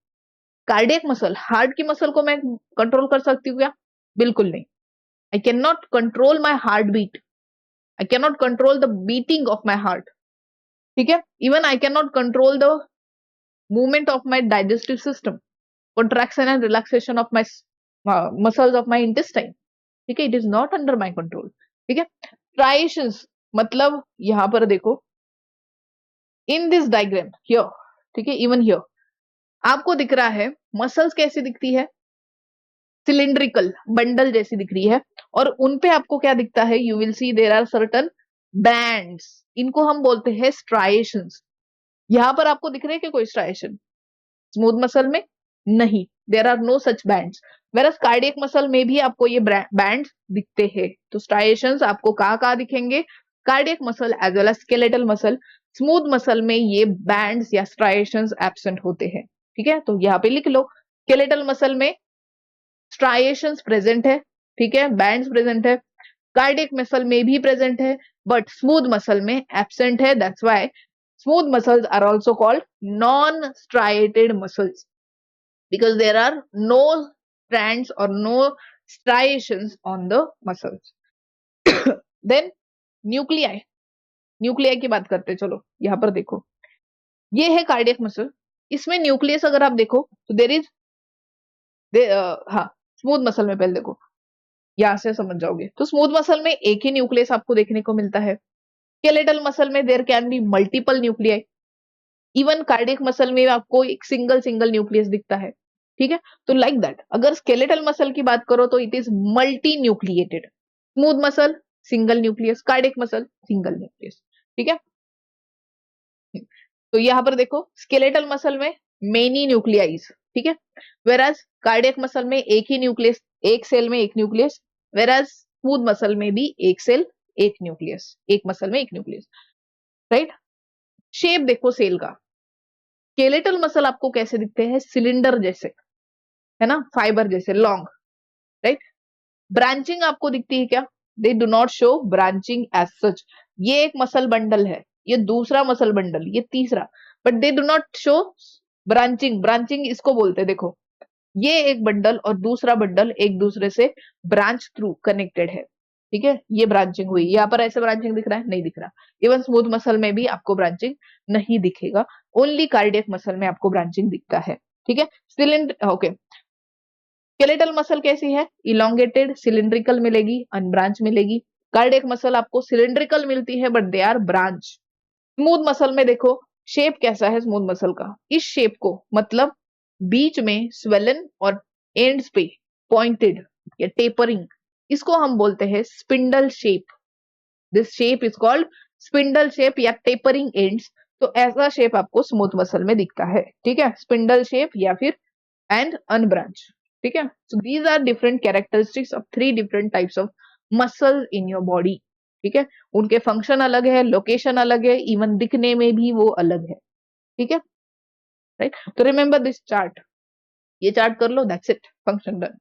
कार्डियक मसल, हार्ट की मसल को मैं कंट्रोल कर सकती हूँ क्या, बिल्कुल नहीं। I can not control my heart beat, I can not control the beating of my heart, ठीक है। Even I can not control the movement of my digestive system, contraction and relaxation of my muscles of my intestine, ठीक है, it is not under my control, ठीक है। ट्राइशंस मतलब यहां पर देखो, इन दिस डायग्राम हियर, ठीक है, इवन हियर आपको दिख रहा है मसल्स कैसी दिखती है, सिलिंड्रिकल बंडल जैसी दिख रही है, और उनपे आपको क्या दिखता है, you will see there are certain bands, इनको हम बोलते हैं स्ट्राइएशंस। यहां पर आपको दिख रहे हैं कि कोई स्ट्राइएशन, स्मूथ मसल में नहीं, there are no such bands, whereas cardiac muscle में भी आपको ये बैंड्स दिखते हैं। तो स्ट्राइएशंस आपको कहाँ दिखेंगे, cardiac muscle as well as skeletal muscle. Smooth muscle में ये बैंड्स या स्ट्राइएशंस एब्सेंट होते हैं, ठीक है। तो यहाँ पे लिख लो, स्केलेटल मसल में स्ट्राइएशंस प्रेजेंट है, ठीक है, बैंड्स प्रेजेंट है, कार्डियक मसल में भी प्रेजेंट है, बट स्मूथ मसल में एब्सेंट है. That's why smooth muscles are also called non-striated muscles because there are no strands or no striations on the muscles. Then nuclei. Nuclei की बात करते हैं. चलो यहां पर देखो, ये है कार्डियक मसल. इसमें न्यूक्लियस अगर आप देखो तो देर इज हाँ, स्मूथ मसल में पहले देखो, यहां से समझ जाओगे. तो स्मूथ मसल में एक ही न्यूक्लियस आपको देखने को मिलता है. स्केलेटल मसल में there can be multiple nuclei. Even cardiac muscle में आपको एक सिंगल सिंगल न्यूक्लियस दिखता है, ठीक है. तो लाइक दैट अगर स्केलेटल मसल की बात करो तो it is multi nucleated. Smooth muscle single nucleus, cardiac muscle single nucleus, ठीक है. तो यहां पर देखो, स्केलेटल मसल में मेनी न्यूक्लियाइज, ठीक है, वेराज कार्डियक मसल में एक ही न्यूक्लियस, एक सेल में एक न्यूक्लियस, वेराज स्मूथ मसल में भी एक सेल एक न्यूक्लियस, एक मसल में एक न्यूक्लियस, राइट. शेप देखो सेल का, स्केलेटल मसल आपको कैसे दिखते हैं, सिलेंडर जैसे, है ना, फाइबर जैसे, लॉन्ग, राइट. ब्रांचिंग आपको दिखती है क्या, they do not show branching as such. ये एक मसल बंडल है, ये दूसरा मसल बंडल, ये तीसरा, but they do not show branching. Branching इसको बोलते हैं. देखो ये एक बंडल और दूसरा बंडल एक दूसरे से ब्रांच थ्रू कनेक्टेड है, ठीक है, ये ब्रांचिंग हुई. यहाँ पर ऐसे ब्रांचिंग दिख रहा है, नहीं दिख रहा. इवन स्मूथ मसल में भी आपको ब्रांचिंग नहीं दिखेगा, ओनली कार्डियक मसल में आपको ब्रांचिंग दिखता है, ठीक है. Cylinder, okay. स्केलेटल मसल कैसी है, इलोंगेटेड, सिलिंड्रिकल मिलेगी, अनब्रांच मिलेगी. कार्डियक मसल आपको सिलिंड्रिकल मिलती है but they are branch. Smooth muscle में देखो शेप कैसा है स्मूथ मसल का, इस शेप को मतलब बीच में स्वेलन और एंड्स पे पॉइंटेड या टेपरिंग, इसको हम बोलते हैं spindle shape. This shape is called spindle shape या टेपरिंग एंड्स. तो ऐसा शेप आपको स्मूथ मसल में दिखता है, ठीक है, स्पिंडल शेप या फिर एंड अनब्रांच, ठीक है. So these are different characteristics of 3 different types of muscle in your body, ठीक है. उनके फंक्शन अलग है, लोकेशन अलग है, इवन दिखने में भी वो अलग है, ठीक है, राइट. तो रिमेंबर दिस चार्ट, ये चार्ट कर लो, that's it, function done.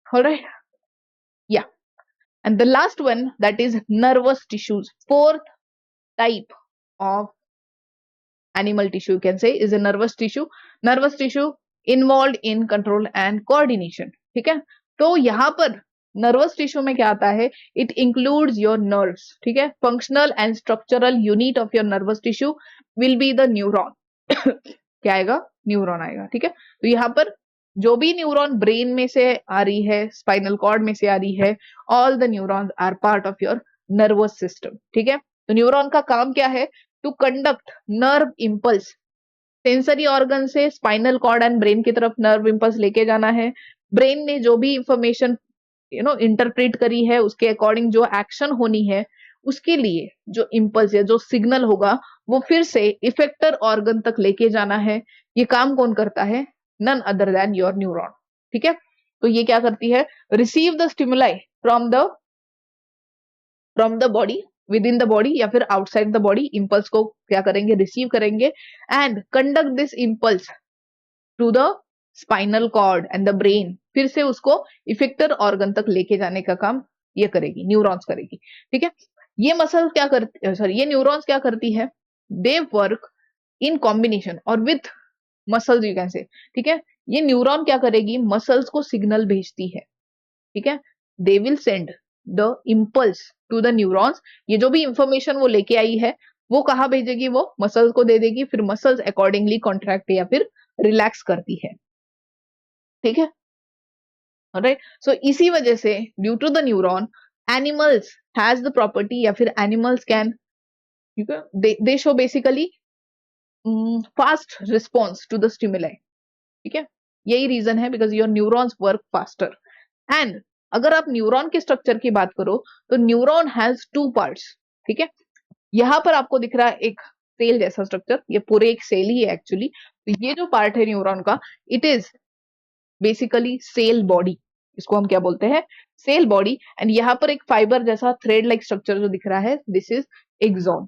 Alright, yeah. And the last one, that is nervous tissues. Fourth type of animal tissue, you can say, is a nervous tissue. Nervous tissue involved in control and coordination, ठीक है. तो यहाँ पर nervous tissue में क्या आता है, it includes your nerves, ठीक है. Functional and structural unit of your nervous tissue will be the neuron. क्या आएगा, न्यूरॉन आएगा, ठीक है. तो यहाँ पर जो भी न्यूरॉन ब्रेन में से आ रही है, स्पाइनल कॉर्ड में से आ रही है, all the neurons are part of your nervous system, ठीक है. तो न्यूरॉन का काम क्या है, to conduct nerve impulse, sensory organ से स्पाइनल कॉर्ड एंड ब्रेन की तरफ नर्व इंपल्स लेके जाना है. ब्रेन ने जो भी इंफॉर्मेशन इंटरप्रेट करी है, उसके अकॉर्डिंग जो एक्शन होनी है, उसके लिए जो इंपल्स या जो सिग्नल होगा वो फिर से इफेक्टर ऑर्गन तक लेके जाना है. ये काम कौन करता है, none other than your neuron, ठीक है. तो ये क्या करती है, receive the stimuli from the body, within the body या फिर आउटसाइड द बॉडी. इंपल्स को क्या करेंगे, रिसीव करेंगे, and conduct this impulse to the spinal cord and the brain. फिर से उसको इफेक्टर ऑर्गन तक लेके जाने का काम ये करेगी, न्यूरॉन्स करेगी, ठीक है. ये मसल क्या करती, सॉरी, ये न्यूरॉन्स क्या करती है, दे वर्क इन कॉम्बिनेशन और विथ मसल्स, यू कैन से, ठीक है. ये न्यूरॉन क्या करेगी, मसल्स को सिग्नल भेजती है, ठीक है. They will send the impulse to the neurons. ये जो भी इंफॉर्मेशन वो लेके आई है वो कहाँ भेजेगी, वो मसल्स को दे देगी, फिर मसल्स अकॉर्डिंगली कॉन्ट्रैक्ट या फिर रिलैक्स करती है, ठीक है. ऑलराइट. सो इसी वजह से due to the neuron animals has the property या फिर animals can, they show basically fast response to the stimuli, ठीक है. यही रीजन है, because your neurons work faster. And अगर आप न्यूरॉन के स्ट्रक्चर की बात करो तो न्यूरॉन हैज 2 पार्ट्स, ठीक है. यहां पर आपको दिख रहा है एक सेल जैसा स्ट्रक्चर, ये पूरे एक सेल ही है एक्चुअली. तो ये जो पार्ट है न्यूरॉन का, it is basically cell body, इसको हम क्या बोलते हैं, सेल बॉडी. एंड यहाँ पर एक फाइबर जैसा थ्रेड लाइक स्ट्रक्चर जो दिख रहा है, this is axon.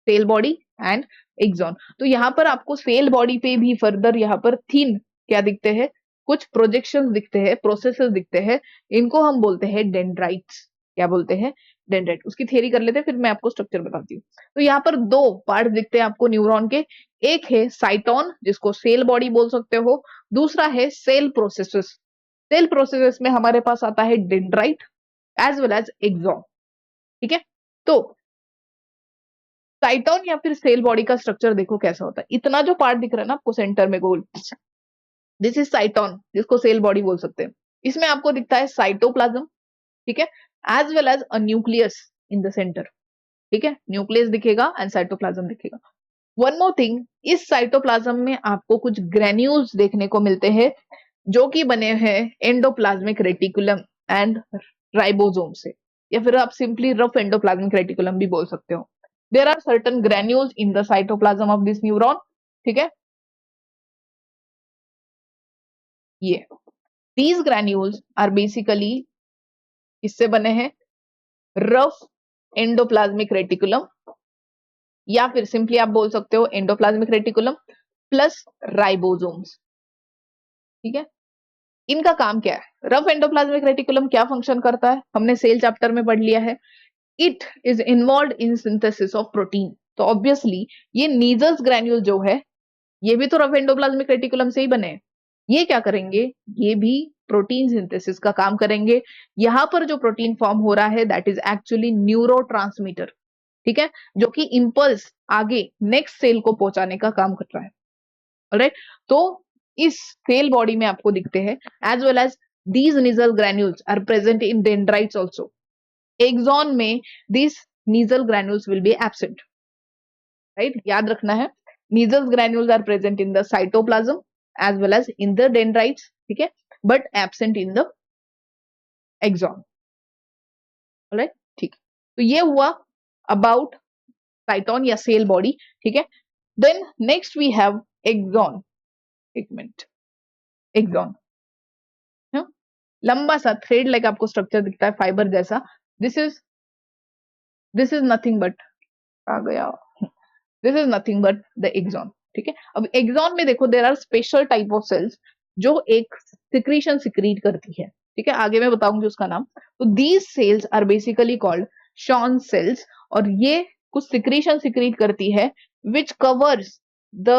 Cell body and axon. तो यहाँ पर आपको सेल बॉडी पे भी फर्दर यहाँ पर थिन क्या दिखते हैं, कुछ प्रोजेक्शंस दिखते हैं, प्रोसेसेस दिखते हैं, इनको हम बोलते हैं डेंड्राइट्स। क्या बोलते हैं? डेंड्राइट। उसकी थियरी कर लेते हैं, फिर मैं आपको स्ट्रक्चर बताती हूँ। तो यहाँ पर दो पार्ट दिखते हैं आपको न्यूरॉन के, एक है साइटोन जिसको सेल बॉडी बोल सकते हो, दूसरा है सेल प्रोसेसेस। सेल प्रोसेसेस में हमारे पास आता है dendrite as well as axon. ठीक है, तो साइटोन या फिर सेल बॉडी का स्ट्रक्चर देखो कैसा होता है। इतना जो पार्ट दिख रहा है ना आपको सेंटर में गोल, दिस इज साइटोन जिसको सेल बॉडी बोल सकते हैं। इसमें आपको दिखता है साइटोप्लाज्म, ठीक है, as well as a nucleus in the centre. ठीक है, न्यूक्लियस दिखेगा एंड साइटोप्लाज्म दिखेगा। वन मोर थिंग, इस साइटोप्लाज्म में आपको कुछ ग्रेन्यूल्स देखने को मिलते हैं जो कि बने हैं एंडोप्लाज्मिक रेटिकुलम एंड राइबोसोम से, या फिर आप सिंपली रफ एंडोप्लाज्मिक रेटिकुलम भी बोल सकते हो। There are certain granules in the cytoplasm of this neuron. ठीक है, ये these granules are basically किससे बने हैं? रफ एंडोप्लाज्मिक रेटिकुलम, या फिर सिंपली आप बोल सकते हो एंडोप्लाज्मिक रेटिकुलम प्लस राइबोसोम्स। ठीक है, इनका काम क्या है? रफ एंडोप्लाज्मिक रेटिकुलम क्या फंक्शन करता है, हमने सेल चैप्टर में पढ़ लिया है। It is involve in synthesis of protein. तो ऑब्वियसली ये नीजल्स ग्रैन्यूल जो है, ये भी तो रफ एंडोप्लाज्मिक रेटिकुलम से ही बने हैं। ये क्या करेंगे? ये भी प्रोटीन सिंथेसिस का काम करेंगे। यहां पर जो प्रोटीन फॉर्म हो रहा है दैट इज एक्चुअली न्यूरोट्रांसमीटर। ठीक है, जो कि इंपल्स आगे नेक्स्ट सेल को पहुंचाने का काम कर रहा है। ऑलराइट, तो इस सेल बॉडी में आपको दिखते हैं as well as these Nissl granules are present in dendrites also. Axon में this Nissl granules will be absent. Right, याद रखना है, Nissl granules are present in the cytoplasm as well as in the dendrites, ठीक है, but absent in the axon। Alright, ठीक है, तो ये हुआ अबाउट साइटोन या सेल बॉडी। ठीक है, then next we have axon. एक मिनट, एक्सॉन लंबा सा थ्रेड लाइक आपको स्ट्रक्चर दिखता है फाइबर जैसा। दिस इज नथिंग बट, आ गया, this is nothing but the axon. ठीक है, अब एक्सॉन में देखो there are special type of cells जो एक सिक्रीशन सिक्रीट करती है। ठीक है, आगे मैं बताऊंगी उसका नाम। तो these cells are basically called Schwann cells, और ये कुछ सिक्रीशन सिक्रीट करती है which covers the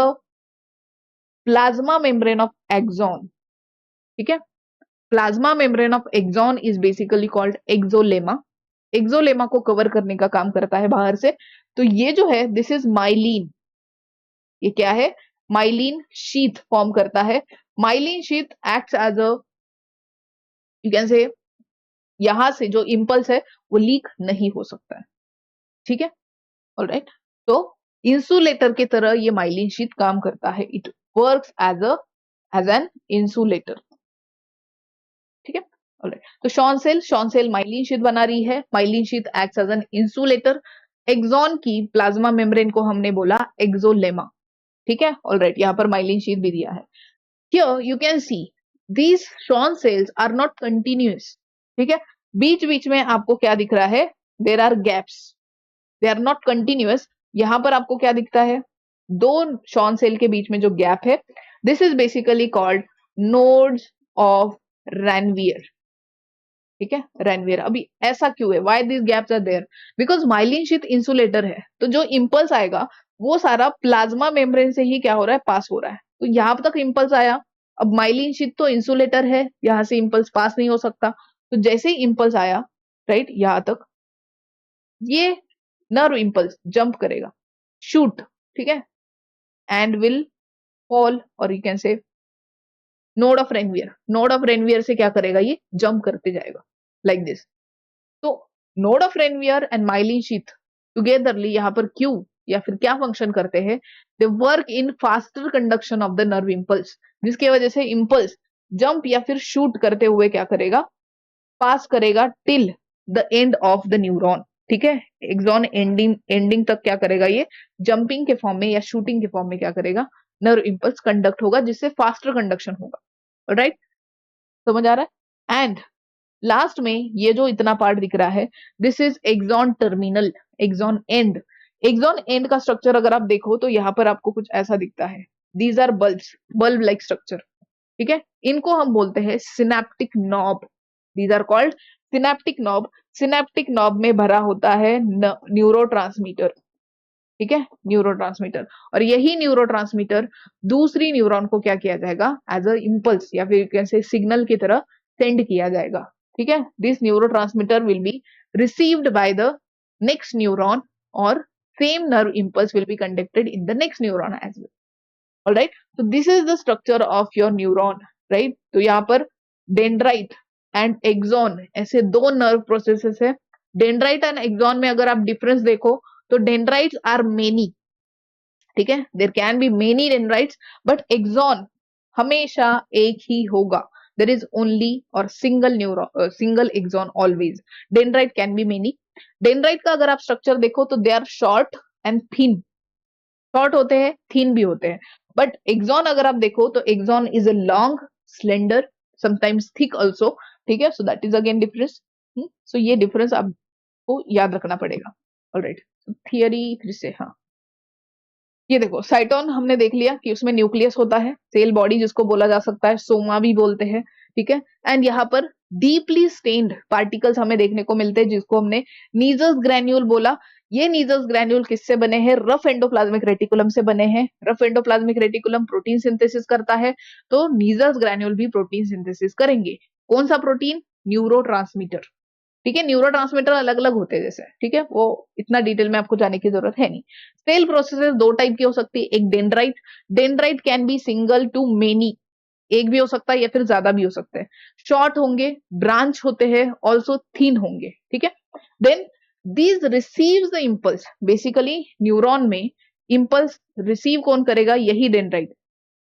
plasma membrane of axon. ठीक है, plasma membrane of axon is basically called axolemma. Axolemma को कवर करने का काम करता है बाहर से। तो ये जो है दिस इज माइलिन। ये क्या है? माइलिन शीथ फॉर्म करता है। Myelin sheath acts as a, you can say, यहां से जो इंपल्स है वो लीक नहीं हो सकता है। ठीक है, ऑलराइट, तो इंसुलेटर की तरह ये माइलिन शीथ काम करता है। It works as an insulator. ठीक है, ऑलराइट, तो शॉन सेल माइलिन शीथ बना रही है। Myelin sheath acts as an insulator. Axon की प्लाज्मा मेम्ब्रेन को हमने बोला एक्सोलेमा। ठीक है, ऑलराइट, यहाँ पर माइलिन शीथ भी दिया है। Here you can see these Schwann cells are not continuous. ठीक है, बीच बीच में आपको क्या दिख रहा है? There are gaps, they are not continuous. यहां पर आपको क्या दिखता है? दो शॉन सेल के बीच में जो गैप है, this is basically called nodes of Ranvier. ठीक है, रैनवियर। अभी ऐसा क्यों है? Why this gaps are there? Because myelin sheath insulator है, तो जो इंपल्स आएगा वो सारा प्लाज्मा मेम्ब्रेन से ही क्या हो रहा है? पास हो रहा है। तो यहां तक इंपल्स आया, अब माइलिन शीथ तो इंसुलेटर है, यहां से इंपल्स पास नहीं हो सकता। तो जैसे ही इंपल्स आया, राइट, यहां तक, ये नर्व इंपल्स जंप करेगा, शूट, ठीक है, एंड विल फॉल, और यू कैन से node of Ranvier. Node of Ranvier से क्या करेगा? ये जंप करते जाएगा लाइक दिस। तो node of Ranvier and myelin sheath togetherly यहाँ पर क्यों या फिर क्या फंक्शन करते हैं? They work in faster conduction of the nerve impulse, जिसकी वजह से इंपल्स जंप या फिर शूट करते हुए क्या करेगा? पास करेगा till the end of the neuron. ठीक है, एक्सॉन एंडिंग तक क्या करेगा? ये जंपिंग के फॉर्म में या शूटिंग के फॉर्म में क्या करेगा? नर्व इंपल्स कंडक्ट होगा, जिससे फास्टर कंडक्शन होगा। राइट, समझ आ रहा है? एंड लास्ट में ये जो इतना पार्ट दिख रहा है, this is axon terminal, axon end. Axon end का स्ट्रक्चर अगर आप देखो तो यहाँ पर आपको कुछ ऐसा दिखता है, these are bulbs, bulb like structure, ठीक है, इनको हम बोलते हैं synaptic knob, these are called synaptic knob. Synaptic knob में भरा होता है न्यूरोट्रांसमीटर, ठीक है, न्यूरोट्रांसमीटर, और यही न्यूरोट्रांसमीटर दूसरी न्यूरॉन को क्या किया जाएगा, एज अ इम्पल्स या फिर कैसे सिग्नल की तरह सेंड किया जाएगा, ठीक है। This neurotransmitter will be received by the next neuron और same nerve impulse will be conducted in the next neuron as well. All right, so this is the structure of your neuron, right? तो यहाँ पर dendrite and axon ऐसे दो nerve processes है। Dendrite and axon में अगर आप difference देखो तो डेंड्राइट्स आर मेनी, ठीक है, there can be many dendrites, but axon हमेशा एक ही होगा, देयर इज ओनली और single neuron, single axon always. Dendrite can be many. Dendrite का अगर आप स्ट्रक्चर देखो तो they are short and thin, short होते हैं, थिन भी होते हैं। बट एक्सॉन अगर आप देखो तो axon is a long, slender, sometimes thick also, ठीक है, so that is again difference. So ये डिफरेंस आपको याद रखना पड़ेगा। ऑलराइट, थियरी फिर से, हाँ, ये देखो साइटोन हमने देख लिया कि उसमें न्यूक्लियस होता है, सेल बॉडी जिसको बोला जा सकता है, सोमा भी बोलते हैं, ठीक है। एंड यहाँ पर डीपली स्टेन्ड पार्टिकल्स हमें देखने को मिलते हैं जिसको हमने नीजस ग्रैन्यूल बोला। ये नीजस ग्रैन्यूल किससे बने हैं, रफ एंडोप्लाज्मिक रेटिकुलम से बने हैं। Rough endoplasmic reticulum protein synthesis करता है, तो नीजस ग्रैन्यूल भी प्रोटीन सिंथेसिस करेंगे। कौन सा प्रोटीन, न्यूरोट्रांसमीटर, ठीक है, न्यूरोट्रांसमीटर अलग अलग होते हैं जैसे, ठीक है, वो इतना डिटेल में आपको जाने की जरूरत है नहीं। सेल प्रोसेसेस दो टाइप की हो सकती है, एक dendrite, dendrite can be single to many, एक भी हो सकता है या फिर ज्यादा भी हो सकते हैं। शॉर्ट होंगे, ब्रांच होते हैं, ऑल्सो थिन होंगे, ठीक है। Then these receives the impulse, basically neuron में इम्पल्स रिसीव कौन करेगा, यही डेंड्राइट।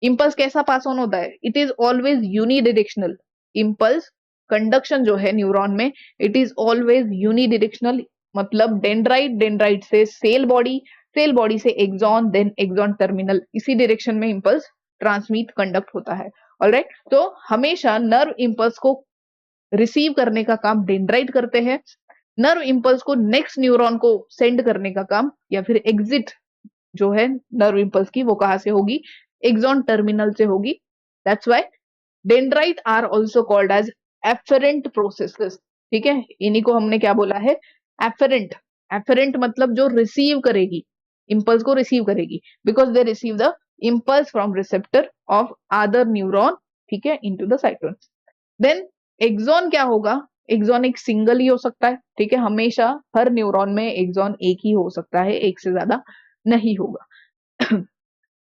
इम्पल्स कैसा पास ऑन होता है, it is always unidirectional. Impulse conduction जो है न्यूरॉन में, इट इज ऑलवेज यूनिडायरेक्शनल, मतलब डेंड्राइट, डेंड्राइट से सेल बॉडी, सेल बॉडी से एक्सॉन, देन एक्सॉन टर्मिनल, इसी डायरेक्शन में इम्पल्स ट्रांसमिट कंडक्ट होता है। ऑलराइट, तो हमेशा नर्व इम्पल्स को रिसीव करने का काम डेंड्राइट करते हैं, नर्व इम्पल्स को नेक्स्ट न्यूरॉन को सेंड करने का काम या फिर एग्जिट जो है नर्व इम्पल्स की, वो कहां से होगी, एक्सॉन टर्मिनल से होगी। That's why dendrite are also called as afferent processes, ठीक है, इन्हीं को हमने क्या बोला है, एफरेंट। एफरेंट मतलब जो रिसीव करेगी, इम्पल्स को रिसीव करेगी, because they receive the impulse from receptor of other neuron, ठीक है, into the cyton. Then axon क्या होगा, एक्सॉन एक सिंगल ही हो सकता है, ठीक है, हमेशा हर न्यूरॉन में एक्सॉन एक ही हो सकता है, एक से ज्यादा नहीं होगा।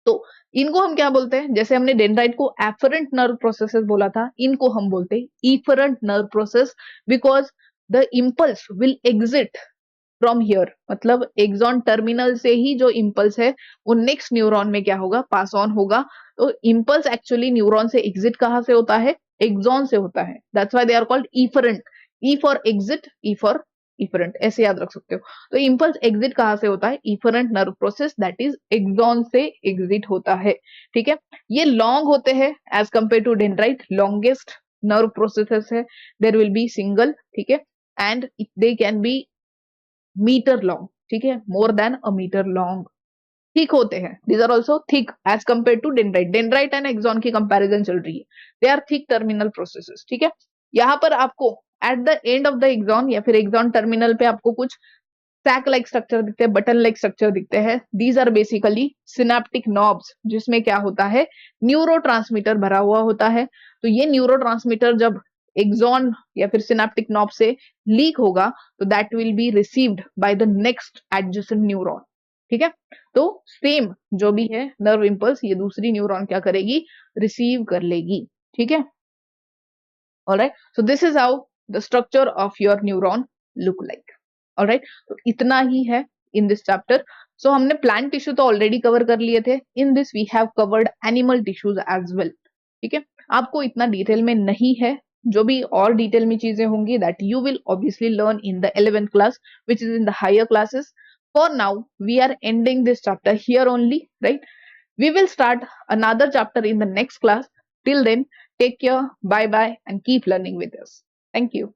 तो इनको हम क्या बोलते हैं, जैसे हमने डेंड्राइट को एफरेंट नर्व प्रोसेसेस बोला था, इनको हम बोलते हैं efferent nerve process, because the impulse will exit from here, मतलब एक्सॉन टर्मिनल से ही जो इम्पल्स है वो नेक्स्ट न्यूरॉन में क्या होगा, पास ऑन होगा। तो इम्पल्स एक्चुअली न्यूरॉन से एग्जिट कहां से होता है, एक्सॉन से होता है, that's why they are called efferent. E for exit, E for efferent, ऐसे याद रख सकते हो। तो इम्पल्स एग्जिट कहां से होता है, efferent nerve process, that is axon से एग्जिट होता है, ठीक है। ये लॉन्ग होते हैं as compare to dendrite, longest nerve processes है, देयर विल बी सिंगल, ठीक है, and they can be metre long, ठीक है, more than a metre long. Thick होते हैं, these are also thick as compare to dendrite. Dendrite and axon की comparison चल रही है, they are thick terminal processes, ठीक है। यहाँ पर आपको at the end of the axon या फिर एक्सॉन टर्मिनल पे आपको कुछ सैक लाइक स्ट्रक्चर दिखते हैं, बटन लाइक स्ट्रक्चर दिखते हैं, these are basically synaptic knobs, जिसमें क्या होता है, न्यूरोट्रांसमीटर भरा हुआ होता है। तो ये न्यूरोट्रांसमीटर जब एक्सॉन या फिर सिनेप्टिक नॉब से लीक होगा तो that will be received by the next adjacent neuron, ठीक है। तो सेम जो भी है नर्व इम्पल्स, ये दूसरी न्यूरॉन क्या करेगी, रिसीव कर लेगी, ठीक है। Alright, so this is how the structure of your neuron look like. Alright, तो इतना ही है इन दिस चैप्टर। सो हमने प्लांट टिश्यू तो ऑलरेडी कवर कर लिए थे, in this we have covered animal tissues as well, ठीक है। आपको इतना डिटेल में नहीं है, जो भी और डिटेल में चीजें होंगी that you will obviously learn in the 11th class which is in the higher classes. For now we are ending this chapter here only, right? We will start another chapter in the next class. Till then, take care, bye bye, and keep learning with us. Thank you.